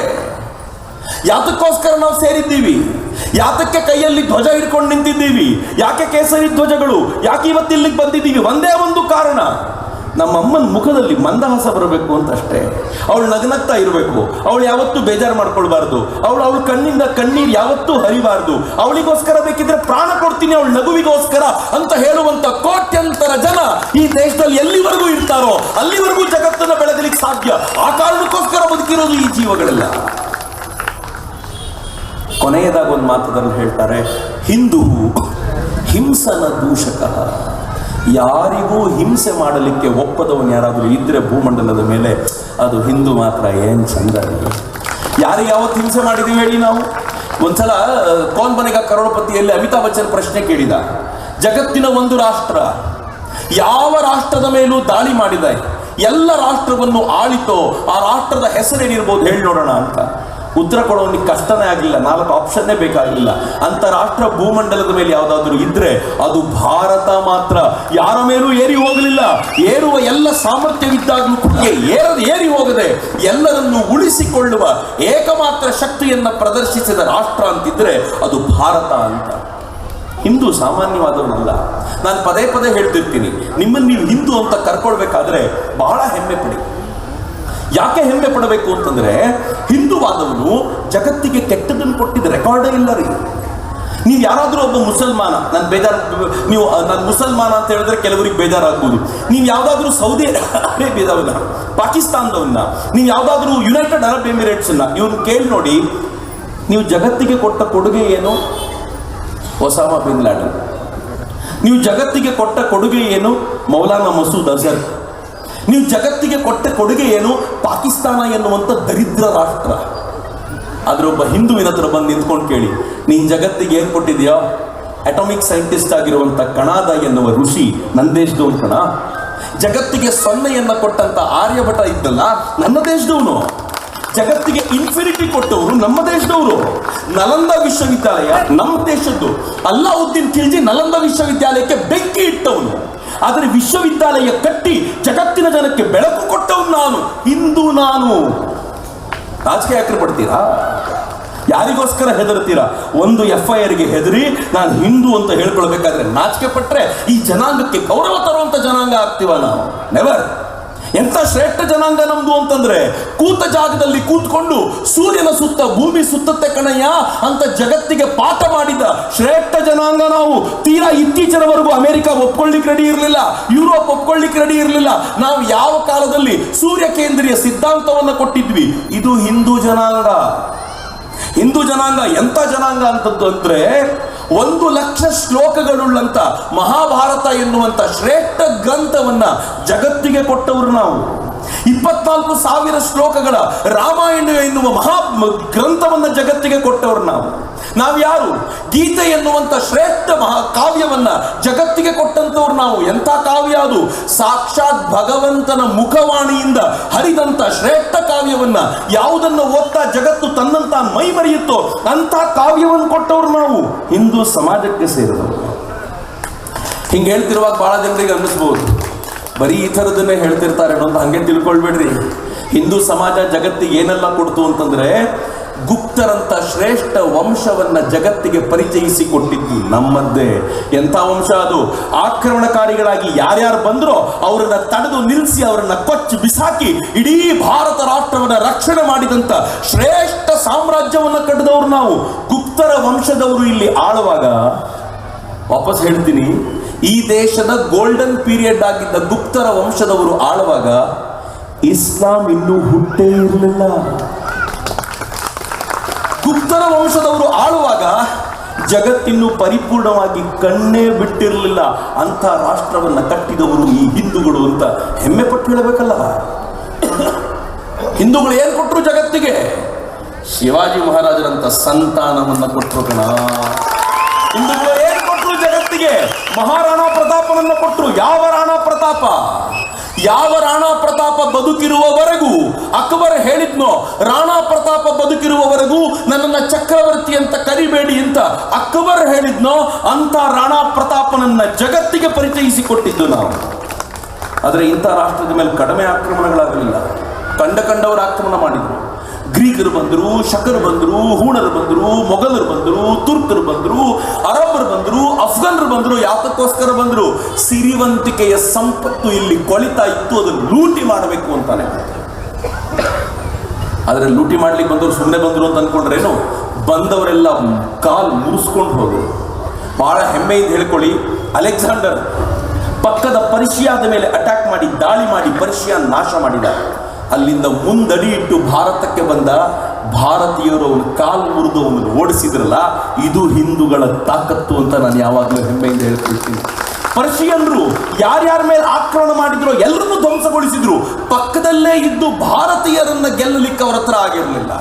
ಯಾತಕ್ಕೋಸ್ಕರ ನಾವು ಸೇರಿದ್ದೀವಿ? ಯಾತಕ್ಕೆ ಕೈಯಲ್ಲಿ ಧ್ವಜ ಹಿಡ್ಕೊಂಡು ನಿಂತಿದ್ದೀವಿ? ಯಾಕೆ ಕೇಸರಿ ಧ್ವಜಗಳು? ಯಾಕೆ ಇವತ್ತು ಇಲ್ಲಿಗೆ ಬಂದಿದ್ದೀವಿ? ಒಂದೇ ಒಂದು ಕಾರಣ, ನಮ್ಮಮ್ಮನ ಮುಖದಲ್ಲಿ ಮಂದಹಾಸ ಬರಬೇಕು ಅಂತ ಅಷ್ಟೇ. ಅವಳು ನಗನಗ್ತಾ ಇರಬೇಕು, ಅವಳು ಯಾವತ್ತೂ ಬೇಜಾರು ಮಾಡ್ಕೊಳ್ಬಾರ್ದು, ಅವಳ ಕಣ್ಣಿಂದ ಕಣ್ಣೀರು ಯಾವತ್ತೂ ಹರಿಬಾರ್ದು. ಅವಳಿಗೋಸ್ಕರ ಬೇಕಿದ್ರೆ ಪ್ರಾಣ ಕೊಡ್ತೀನಿ ಅವಳ ನಗುವಿಗೋಸ್ಕರ ಅಂತ ಹೇಳುವಂತ ಕೋಟ್ಯಂತರ ಜನ ಈ ದೇಶದಲ್ಲಿ ಎಲ್ಲಿವರೆಗೂ ಇರ್ತಾರೋ ಅಲ್ಲಿವರೆಗೂ ಜಗತ್ತನ್ನು ಬೆಳೆದಲಿಕ್ಕೆ ಸಾಧ್ಯ. ಆ ಕಾರಣಕ್ಕೋಸ್ಕರ ಬದುಕಿರೋದು ಈ ಜೀವಗಳೆಲ್ಲ. ಕೊನೆಯದಾಗ ಒಂದು ಮಾತದಲ್ಲಿ ಹೇಳ್ತಾರೆ, ಹಿಂದೂ ಹಿಂಸನ ದೂಷಕ. ಯಾರಿಗೂ ಹಿಂಸೆ ಮಾಡಲಿಕ್ಕೆ ಒಪ್ಪದವನು ಯಾರಾದರೂ ಇದ್ರೆ ಭೂಮಂಡಲದ ಮೇಲೆ ಅದು ಹಿಂದೂ ಮಾತ್ರ. ಏನ್ ಚಂದ. ಯಾರಿಗೆ ಯಾವತ್ತು ಹಿಂಸೆ ಮಾಡಿದೀವಿ ಹೇಳಿ ನಾವು? ಒಂದ್ಸಲ ಕೌನ್ ಬನೇಗಾ ಕರೋಡಪತಿಯಲ್ಲಿ ಅಮಿತಾಬ್ ಬಚ್ಚನ್ ಪ್ರಶ್ನೆ ಕೇಳಿದ, ಜಗತ್ತಿನ ಒಂದು ರಾಷ್ಟ್ರ ಯಾವ ರಾಷ್ಟ್ರದ ಮೇಲೂ ದಾಳಿ ಮಾಡಿದ, ಎಲ್ಲ ರಾಷ್ಟ್ರವನ್ನು ಆಳಿತೋ ಆ ರಾಷ್ಟ್ರದ ಹೆಸರೇನಿರ್ಬೋದು ಹೇಳಿ ನೋಡೋಣ ಅಂತ. ಉತ್ತರ ಕೊಡೋನಿಗೆ ಕಷ್ಟನೇ ಆಗಲಿಲ್ಲ, 4 ಆಪ್ಷನ್ನೇ ಬೇಕಾಗಿಲ್ಲ. ಅಂತ ರಾಷ್ಟ್ರ ಭೂಮಂಡಲದ ಮೇಲೆ ಯಾವುದಾದ್ರೂ ಇದ್ರೆ ಅದು ಭಾರತ ಮಾತ್ರ. ಯಾರ ಮೇಲೂ ಏರಿ ಹೋಗಲಿಲ್ಲ. ಏರುವ ಎಲ್ಲ ಸಾಮರ್ಥ್ಯವಿದ್ದಾಗಲೂ ಏರಿ ಹೋಗದೆ ಎಲ್ಲರನ್ನು ಉಳಿಸಿಕೊಳ್ಳುವ ಏಕಮಾತ್ರ ಶಕ್ತಿಯನ್ನ ಪ್ರದರ್ಶಿಸಿದ ರಾಷ್ಟ್ರ ಅಂತಿದ್ರೆ ಅದು ಭಾರತ ಅಂತ. ಹಿಂದೂ ಸಾಮಾನ್ಯವಾದವನಲ್ಲ. ನಾನು ಪದೇ ಪದೇ ಹೇಳ್ತಿರ್ತೀನಿ, ನಿಮ್ಮನ್ನು ನೀವು ಹಿಂದೂ ಅಂತ ಕರ್ಕೊಳ್ಬೇಕಾದ್ರೆ ಬಹಳ ಹೆಮ್ಮೆ ಪಡಿ. ಯಾಕೆ ಹೆಮ್ಮೆ ಪಡಬೇಕು ಅಂತಂದ್ರೆ, ಹಿಂದೂವಾದವನು ಜಗತ್ತಿಗೆ ಕೆಟ್ಟದನ್ನು ಕೊಟ್ಟಿದ್ದ ರೆಕಾರ್ಡೇ ಇಲ್ಲ ರೀ. ನೀವು ಯಾರಾದ್ರೂ ಒಬ್ಬ ಮುಸಲ್ಮಾನ, ನಾನು ಮುಸಲ್ಮಾನ ಅಂತ ಹೇಳಿದ್ರೆ ಕೆಲವರಿಗೆ ಬೇಜಾರಾಗ್ಬೋದು. ನೀವು ಯಾವ್ದಾದ್ರು ಸೌದಿ ಅರೇಬಿಯಾದವನ್ನ, ಪಾಕಿಸ್ತಾನದವನ್ನ, ನೀವು ಯಾವ್ದಾದ್ರು ಯುನೈಟೆಡ್ ಅರಬ್ ಎಮಿರೇಟ್ಸ್ ಅನ್ನ ಇವ್ರನ್ನ ಕೇಳಿ ನೋಡಿ, ನೀವು ಜಗತ್ತಿಗೆ ಕೊಟ್ಟ ಕೊಡುಗೆ ಏನು? Osama bin Laden. ನೀವು ಜಗತ್ತಿಗೆ ಕೊಟ್ಟ ಕೊಡುಗೆ ಏನು? ಮೌಲಾನಾ ಮಸೂದ್ ಅಜರ್. ನೀವು ಜಗತ್ತಿಗೆ ಕೊಟ್ಟ ಕೊಡುಗೆ ಏನು? ಪಾಕಿಸ್ತಾನ ಎನ್ನುವಂಥ ದರಿದ್ರ ರಾಷ್ಟ್ರ. ಆದ್ರೆ ಒಬ್ಬ ಹಿಂದುವಿನ ಹತ್ರ ಬಂದು ನಿಂತ್ಕೊಂಡು ಕೇಳಿ, ನೀನ್ ಜಗತ್ತಿಗೆ ಏನ್ ಕೊಟ್ಟಿದ್ಯೋ? ಅಟಾಮಿಕ್ ಸೈಂಟಿಸ್ಟ್ ಆಗಿರುವಂತ ಕಣಾದ ಎನ್ನುವ ಋಷಿ ನನ್ನ ದೇಶದವನು ಕಣ. ಜಗತ್ತಿಗೆ 0 ಕೊಟ್ಟಂತ ಆರ್ಯಭಟ ಇದ್ದಲ್ಲ ನನ್ನ ದೇಶದವನು. ಜಗತ್ತಿಗೆ ಇನ್ಫಿನಿಟಿ ಕೊಟ್ಟವರು ನಮ್ಮ ದೇಶದವರು. ನಲಂದ ವಿಶ್ವವಿದ್ಯಾಲಯ ನಮ್ಮ ದೇಶದ್ದು. ಅಲ್ಲಾವುದ್ದೀನ್ ಖಿಲ್ಜಿ ನಲಂದ ವಿಶ್ವವಿದ್ಯಾಲಯಕ್ಕೆ ಬೆಂಕಿ ಇಟ್ಟವನು. ಆದರೆ ವಿಶ್ವವಿದ್ಯಾಲಯ ಕಟ್ಟಿ ಜಗತ್ತಿನ ಜನಕ್ಕೆ ಬೆಳಕು ಕೊಟ್ಟವನು ನಾನು. ಹಿಂದೂ ನಾನು. ನಾಚಿಕೆ ಯಾಕೆ ಪಡ್ತೀರಾ? ಯಾರಿಗೋಸ್ಕರ ಹೆದರ್ತೀರಾ? ಒಂದು FIR ಗೆ ಹೆದರಿ ನಾನು ಹಿಂದೂ ಅಂತ ಹೇಳ್ಕೊಳ್ಬೇಕಾದ್ರೆ ನಾಚಿಕೆ ಪಟ್ರೆ ಈ ಜನಾಂಗಕ್ಕೆ ಗೌರವ ತರುವಂತ ಜನಾಂಗ ಆಗ್ತೀವ ನಾವು? ನೆವರ್. ಎಂತ ಶ್ರೇಷ್ಠ ಜನಾಂಗ ನಮ್ದು ಅಂತಂದ್ರೆ, ಕೂತ ಜಾಗದಲ್ಲಿ ಕೂತ್ಕೊಂಡು ಸೂರ್ಯನ ಸುತ್ತ ಭೂಮಿ ಸುತ್ತತ್ತೆ ಕಣಯ್ಯ ಅಂತ ಜಗತ್ತಿಗೆ ಪಾಠ ಮಾಡಿದ ಶ್ರೇಷ್ಠ ಜನಾಂಗ ನಾವು. ತೀರಾ ಇತ್ತೀಚಿನವರೆಗೂ ಅಮೆರಿಕ ಒಪ್ಕೊಳ್ಳಿಕ್ಕೆ ರೆಡಿ ಇರಲಿಲ್ಲ, ಯುರೋಪ್ ಒಪ್ಕೊಳ್ಳಿಕ್ಕೆ ರೆಡಿ ಇರಲಿಲ್ಲ. ನಾವು ಯಾವ ಕಾಲದಲ್ಲಿ ಸೂರ್ಯ ಕೇಂದ್ರೀಯ ಸಿದ್ಧಾಂತವನ್ನು ಕೊಟ್ಟಿದ್ವಿ. ಇದು ಹಿಂದೂ ಜನಾಂಗ. ಹಿಂದೂ ಜನಾಂಗ ಎಂತ ಜನಾಂಗ ಅಂತದ್ದು ಅಂದ್ರೆ, 1,00,000 ಶ್ಲೋಕಗಳುಳ್ಳಂತ ಮಹಾಭಾರತ ಎನ್ನುವಂತ ಶ್ರೇಷ್ಠ ಗ್ರಂಥವನ್ನ ಜಗತ್ತಿಗೆ ಕೊಟ್ಟವರು ನಾವು. 24,000 ಶ್ಲೋಕಗಳ ರಾಮಾಯಣ ಎನ್ನುವ ಮಹಾ ಗ್ರಂಥವನ್ನ ಜಗತ್ತಿಗೆ ಕೊಟ್ಟವರು ನಾವು. ನಾವು ಯಾರು? ಗೀತೆ ಎನ್ನುವಂತ ಶ್ರೇಷ್ಠ ಮಹಾಕಾವ್ಯವನ್ನ ಜಗತ್ತಿಗೆ ಕೊಟ್ಟಂತವ್ರು ನಾವು. ಎಂಥ ಕಾವ್ಯ ಅದು! ಸಾಕ್ಷಾತ್ ಭಗವಂತನ ಮುಖವಾಣಿಯಿಂದ ಹರಿದಂತ ಶ್ರೇಷ್ಠ ಕಾವ್ಯವನ್ನ, ಯಾವುದನ್ನು ಓದ್ತಾ ಜಗತ್ತು ತನ್ನಂತ ಮೈ ಮರೆಯುತ್ತೋ ಅಂತ ಕಾವ್ಯವನ್ನು ಕೊಟ್ಟವ್ರು ನಾವು. ಹಿಂದೂ ಸಮಾಜಕ್ಕೆ ಸೇರಿದವರು. ಹಿಂಗೆ ಹೇಳ್ತಿರುವಾಗ ಬಹಳ ಜನರಿಗೆ ಅನ್ನಿಸ್ಬೋದು, ಬರೀ ಈ ಥರದನ್ನೇ ಹೇಳ್ತಿರ್ತಾರೆ ಅಂತ ಹಂಗೆ ತಿಳ್ಕೊಳ್ಬೇಡ್ರಿ. ಹಿಂದೂ ಸಮಾಜ ಜಗತ್ತಿಗೆ ಏನೆಲ್ಲ ಕೊಡ್ತು ಅಂತಂದ್ರೆ, ಗುಪ್ತರಂತ ಶ್ರೇಷ್ಠ ವಂಶವನ್ನ ಜಗತ್ತಿಗೆ ಪರಿಚಯಿಸಿಕೊಟ್ಟಿದ್ದು ನಮ್ಮದ್ದೇ. ಎಂಥ ವಂಶ ಅದು! ಆಕ್ರಮಣಕಾರಿಗಳಾಗಿ ಯಾರ್ಯಾರು ಬಂದ್ರೋ ಅವರನ್ನ ತಡೆದು ನಿಲ್ಲಿಸಿ ಅವರನ್ನ ಕೊಚ್ಚಿ ಬಿಸಾಕಿ ಇಡೀ ಭಾರತ ರಾಷ್ಟ್ರವನ್ನ ರಕ್ಷಣೆ ಮಾಡಿದಂತ ಶ್ರೇಷ್ಠ ಸಾಮ್ರಾಜ್ಯವನ್ನ ಕಟ್ಟಿದವರು ನಾವು. ಗುಪ್ತರ ವಂಶದವರು ಇಲ್ಲಿ ಆಳುವಾಗ, ವಾಪಸ್ ಹೇಳ್ತೀನಿ, ಈ ದೇಶದ ಗೋಲ್ಡನ್ ಪೀರಿಯಡ್ ಆಗಿದ್ದ ಗುಪ್ತರ ವಂಶದವರು ಆಳುವಾಗ ಇಸ್ಲಾಂ ಇನ್ನೂ ಹುಟ್ಟೇ ಇರಲಿಲ್ಲ. ಗುಪ್ತರ ವಂಶದವರು ಆಳುವಾಗ ಜಗತ್ತಿನ್ನು ಪರಿಪೂರ್ಣವಾಗಿ ಕಣ್ಣೇ ಬಿಟ್ಟಿರಲಿಲ್ಲ. ಅಂತ ರಾಷ್ಟ್ರವನ್ನ ಕಟ್ಟಿದವರು ಈ ಹಿಂದೂಗಳು ಅಂತ ಹೆಮ್ಮೆ ಪಟ್ಟು ಹೇಳಬೇಕಲ್ಲ. ಹಿಂದೂಗಳು ಏನ್ ಕೊಟ್ಟರು ಜಗತ್ತಿಗೆ? ಶಿವಾಜಿ ಮಹಾರಾಜರಂತ ಸಂತಾನವನ್ನ ಕೊಟ್ಟರು ಕಣ. ಹಿಂದೂಗಳು ಏನ್ ಕೊಟ್ಟರು ಜಗತ್ತಿಗೆ? ಮಹಾರಾಣಾ ಪ್ರತಾಪನನ್ನ ಕೊಟ್ಟರು. ಯಾವ ರಾಣಾ ಪ್ರತಾಪ? ಯಾವ ರಾಣಾ ಪ್ರತಾಪ ಬದುಕಿರುವವರೆಗೂ, ಅಕ್ಬರ್ ಹೇಳಿದ್ನೋ, ರಾಣಾ ಪ್ರತಾಪ ಬದುಕಿರುವವರೆಗೂ ನನ್ನನ್ನ ಚಕ್ರವರ್ತಿ ಅಂತ ಕರಿಬೇಡಿ ಅಂತ ಅಕ್ಬರ್ ಹೇಳಿದ್ನೋ, ಅಂತ ರಾಣಾ ಪ್ರತಾಪನನ್ನ ಜಗತ್ತಿಗೆ ಪರಿಚಯಿಸಿಕೊಟ್ಟಿದ್ದು ನಾವು. ಆದರೆ ಇಂಥ ರಾಷ್ಟ್ರದ ಮೇಲೆ ಕಡಿಮೆ ಆಕ್ರಮಣಗಳಾಗಲಿಲ್ಲ. ಕಂಡವರು ಆಕ್ರಮಣ ಮಾಡಿದ್ರು. ಗ್ರೀಕರು ಬಂದರು, ಶಕರು ಬಂದರು, ಹೂಣರು ಬಂದರು, ಮೊಘಲರು ಬಂದರು, ತುರ್ಕರು ಬಂದರು, ಅರಬ್ಬರು ಬಂದರು, ಅಫ್ಘಾನರು ಬಂದರು. ಯಾತಕ್ಕೋಸ್ಕರ ಬಂದರು? ಸಿರಿವಂತಿಕೆಯ ಸಂಪತ್ತು ಇಲ್ಲಿ ಕೊಳಿತಾ ಇತ್ತು, ಅದನ್ನು ಲೂಟಿ ಮಾಡಬೇಕು ಅಂತಾನೆ. ಆದರೆ ಲೂಟಿ ಮಾಡ್ಲಿಕ್ಕೆ ಬಂದವರು ಸುಮ್ಮನೆ ಬಂದರು ಅಂತ ಅನ್ಕೊಂಡ್ರೇನು? ಬಂದವರೆಲ್ಲ ಕಾಲು ಮುರಿಸ್ಕೊಂಡು ಹೋದರು. ಬಹಳ ಹೆಮ್ಮೆಯಿಂದ ಹೇಳ್ಕೊಳ್ಳಿ, ಅಲೆಕ್ಸಾಂಡರ್ ಪಕ್ಕದ ಪರ್ಷಿಯಾದ ಮೇಲೆ ಅಟ್ಯಾಕ್ ಮಾಡಿ ದಾಳಿ ಮಾಡಿ ಪರ್ಷಿಯಾ ನಾಶ ಮಾಡಿದ. ಅಲ್ಲಿಂದ ಮುಂದಡಿ ಇಟ್ಟು ಭಾರತಕ್ಕೆ ಬಂದ ಭಾರತೀಯರು ಅವನು ಕಾಲು ಮುರಿದು ಅವನು ಓಡಿಸಿದ್ರಲ್ಲ, ಇದು ಹಿಂದೂಗಳ ತಾಕತ್ತು ಅಂತ ನಾನು ಯಾವಾಗಲೂ ಹೆಮ್ಮೆಯಿಂದ ಹೇಳ್ಕೊಳ್ತೀನಿ. ಪರ್ಷಿಯನ್ರು ಯಾರ್ಯಾರ ಮೇಲೆ ಆಕ್ರಮಣ ಮಾಡಿದ್ರು ಎಲ್ಲರನ್ನೂ ಧ್ವಂಸಗೊಳಿಸಿದ್ರು. ಪಕ್ಕದಲ್ಲೇ ಇದ್ದು ಭಾರತೀಯರನ್ನ ಗೆಲ್ಲಲಿಕ್ಕೆ ಅವರ ಹತ್ರ ಆಗಿರಲಿಲ್ಲ.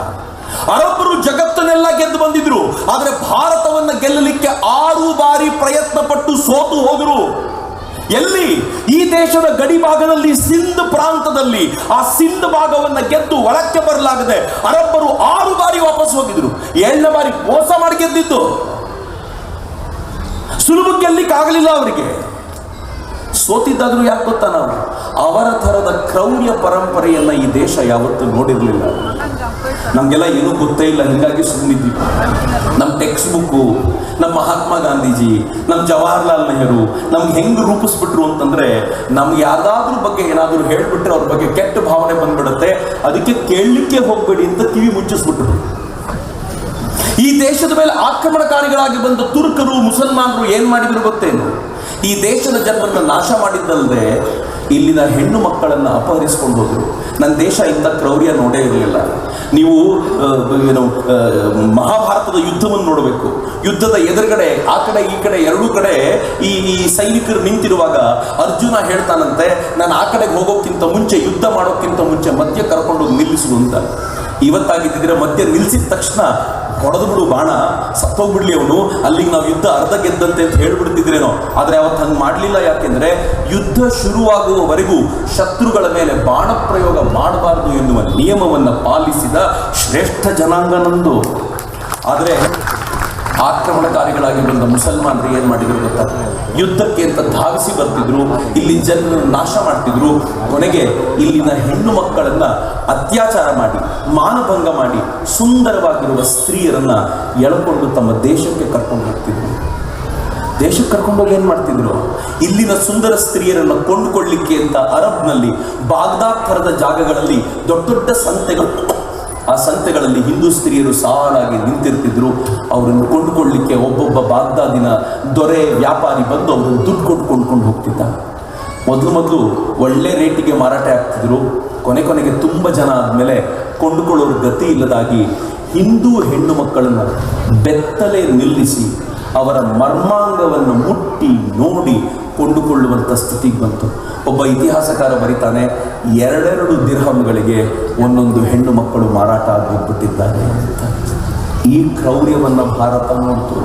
ಅರಬ್ಬರು ಜಗತ್ತನ್ನೆಲ್ಲ ಗೆದ್ದು ಬಂದಿದ್ರು, ಆದರೆ ಭಾರತವನ್ನ ಗೆಲ್ಲಲಿಕ್ಕೆ 6 ಬಾರಿ ಪ್ರಯತ್ನ ಪಟ್ಟು ಸೋತು ಹೋದರು. ಎಲ್ಲಿ? ಈ ದೇಶದ ಗಡಿ ಭಾಗದಲ್ಲಿ, ಸಿಂಧ್ ಪ್ರಾಂತದಲ್ಲಿ. ಆ ಸಿಂಧ್ ಭಾಗವನ್ನ ಗೆದ್ದು ಒಳಕ್ಕೆ ಬರಲಾಗದೆ ಅರಬ್ಬರು 6 ಬಾರಿ ವಾಪಸ್ ಹೋಗಿದ್ರು. 7ನೇ ಬಾರಿ ಮೋಸ ಮಾಡಿ ಗೆದ್ದಿದ್ದು. ಸುಲಭ ಗೆಲ್ಲಿಕ್ಕಾಗಲಿಲ್ಲ ಅವರಿಗೆ. ಸೋತಿದ್ದಾದ್ರೂ ಯಾಕೆ ಗೊತ್ತಾ? ನಾವು ಅವರ ಥರದ ಕ್ರೌರ್ಯ ಪರಂಪರೆಯನ್ನ ಈ ದೇಶ ಯಾವತ್ತೂ ನೋಡಿರಲಿಲ್ಲ. ನಮಗೆಲ್ಲ ಏನೂ ಗೊತ್ತೇ ಇಲ್ಲ, ಹೀಗಾಗಿ ಸುಮ್ಮನಿದ್ದೀವಿ. ನಮ್ಮ ಟೆಕ್ಸ್ಟ್ ಬುಕ್ಕು, ನಮ್ಮ ಮಹಾತ್ಮ ಗಾಂಧೀಜಿ, ನಮ್ಮ ಜವಾಹರ್ಲಾಲ್ ನೆಹರು ನಮ್ಗೆ ಹೆಂಗೆ ರೂಪಿಸ್ಬಿಟ್ರು ಅಂತಂದ್ರೆ, ನಮ್ಗೆ ಯಾವ್ದಾದ್ರ ಬಗ್ಗೆ ಏನಾದರೂ ಹೇಳ್ಬಿಟ್ರೆ ಅವ್ರ ಬಗ್ಗೆ ಕೆಟ್ಟ ಭಾವನೆ ಬಂದ್ಬಿಡುತ್ತೆ. ಅದಕ್ಕೆ ಕೇಳಲಿಕ್ಕೆ ಹೋಗ್ಬೇಡಿ ಅಂತ ಕಿವಿ ಮುಚ್ಚಿಸ್ಬಿಟ್ರು. ಈ ದೇಶದ ಮೇಲೆ ಆಕ್ರಮಣಕಾರಿಗಳಾಗಿ ಬಂದ ತುರ್ಕರು, ಮುಸಲ್ಮಾನರು ಏನ್ ಮಾಡಿದ್ರು ಗೊತ್ತೇನು? ಈ ದೇಶದ ಜನರನ್ನ ನಾಶ ಮಾಡಿದ್ದಲ್ಲದೆ ಇಲ್ಲಿನ ಹೆಣ್ಣು ಮಕ್ಕಳನ್ನು ಅಪಹರಿಸಿಕೊಂಡು ಹೋದರು. ನನ್ನ ದೇಶ ಇಂಥ ಕ್ರೌರ್ಯ ನೋಡೇ ಇರಲಿಲ್ಲ. ನೀವು ಮಹಾಭಾರತದ ಯುದ್ಧವನ್ನು ನೋಡಬೇಕು. ಯುದ್ಧದ ಎದುರುಗಡೆ ಆ ಕಡೆ ಈ ಕಡೆ ಎರಡೂ ಕಡೆ ಈ ಸೈನಿಕರು ನಿಂತಿರುವಾಗ ಅರ್ಜುನ ಹೇಳ್ತಾನಂತೆ, ನಾನು ಆ ಕಡೆಗೆ ಹೋಗೋಕ್ಕಿಂತ ಮುಂಚೆ, ಯುದ್ಧ ಮಾಡೋಕ್ಕಿಂತ ಮುಂಚೆ ಮಧ್ಯ ಕರ್ಕೊಂಡು ನಿಲ್ಲಿಸು ಅಂತ. ಇವತ್ತಾಗಿದ್ದಿದ್ರೆ ಮಧ್ಯ ನಿಲ್ಲಿಸಿದ ತಕ್ಷಣ ಹೊಡೆದು ಬಿಡು ಬಾಣ, ಸತ್ತೋಗ್ಬಿಡ್ಲಿ ಅವನು, ಅಲ್ಲಿಗೆ ನಾವು ಯುದ್ಧ ಅರ್ಧ ಗೆದ್ದಂತೆ ಅಂತ ಹೇಳ್ಬಿಡ್ತಿದ್ರೇನೋ. ಆದರೆ ಅವತ್ತು ಹಂಗೆ ಮಾಡಲಿಲ್ಲ. ಯಾಕೆಂದ್ರೆ ಯುದ್ಧ ಶುರುವಾಗುವವರೆಗೂ ಶತ್ರುಗಳ ಮೇಲೆ ಬಾಣ ಪ್ರಯೋಗ ಮಾಡಬಾರದು ಎನ್ನುವ ನಿಯಮವನ್ನು ಪಾಲಿಸಿದ ಶ್ರೇಷ್ಠ ಜನಾಂಗ ನಮ್ಮದು. ಆದರೆ ಆಕ್ರಮಣಕಾರಿಗಳಾಗಿ ಬಂದ ಮುಸಲ್ಮಾನರು ಏನ್ ಮಾಡಿದ್ರು ಗೊತ್ತಾ? ಯುದ್ಧಕ್ಕೆ ಅಂತ ಧಾವಿಸಿ ಬರ್ತಿದ್ರು, ಇಲ್ಲಿ ಜನರನ್ನು ನಾಶ ಮಾಡ್ತಿದ್ರು. ಕೊನೆಗೆ ಇಲ್ಲಿನ ಹೆಣ್ಣು ಮಕ್ಕಳನ್ನ ಅತ್ಯಾಚಾರ ಮಾಡಿ, ಮಾನಭಂಗ ಮಾಡಿ, ಸುಂದರವಾಗಿರುವ ಸ್ತ್ರೀಯರನ್ನ ಎಳ್ಕೊಂಡು ತಮ್ಮ ದೇಶಕ್ಕೆ ಕರ್ಕೊಂಡು ಹೋಗ್ತಿದ್ರು. ದೇಶಕ್ಕೆ ಕರ್ಕೊಂಡೋಗಿ ಏನ್ ಮಾಡ್ತಿದ್ರು? ಇಲ್ಲಿನ ಸುಂದರ ಸ್ತ್ರೀಯರನ್ನ ಕೊಂಡುಕೊಳ್ಳಿಕ್ಕೆ ಅಂತ ಅರಬ್ನಲ್ಲಿ ಬಾಗ್ದಾದ್ ಥರದ ಜಾಗಗಳಲ್ಲಿ ದೊಡ್ಡ ದೊಡ್ಡ ಸಂತೆಗಳು, ಆ ಸಂತೆಗಳಲ್ಲಿ ಹಿಂದೂ ಸ್ತ್ರೀಯರು ಸಾಲಾಗಿ ನಿಂತಿರ್ತಿದ್ರು. ಅವರನ್ನು ಕೊಂಡುಕೊಳ್ಳಲಿಕ್ಕೆ ಒಬ್ಬೊಬ್ಬ ಬಾಗ್ದಾದಿನ ದೊರೆ, ವ್ಯಾಪಾರಿ ಬಂದು ಅವರನ್ನು ದುಡ್ಡು ಕೊಂಡ್ಕೊಂಡು ಹೋಗ್ತಿದ್ದ. ಮೊದಲು ಒಳ್ಳೆ ರೇಟಿಗೆ ಮಾರಾಟ ಆಗ್ತಿದ್ರು. ಕೊನೆಗೆ ತುಂಬ ಜನ ಆದಮೇಲೆ ಕೊಂಡುಕೊಳ್ಳೋರು ಗತಿ ಇಲ್ಲದಾಗಿ ಹಿಂದೂ ಹೆಣ್ಣು ಮಕ್ಕಳನ್ನು ಬೆತ್ತಲೆ ನಿಲ್ಲಿಸಿ ಅವರ ಮರ್ಮಾಂಗವನ್ನು ಮುಟ್ಟಿ ನೋಡಿ ಕೊಂಡುಕೊಳ್ಳುವಂಥ ಸ್ಥಿತಿಗೆ ಬಂತು. ಒಬ್ಬ ಇತಿಹಾಸಕಾರ ಬರೀತಾನೆ, 2 ದಿರ್ಹಂಗಳಿಗೆ ಒಂದೊಂದು ಹೆಣ್ಣು ಮಕ್ಕಳು ಮಾರಾಟ ಆಗಿಬಿಟ್ಟಿದ್ದಾರೆ ಅಂತ. ಈ ಕ್ರೌರ್ಯವನ್ನು ಭಾರತ ನೋಡ್ತು.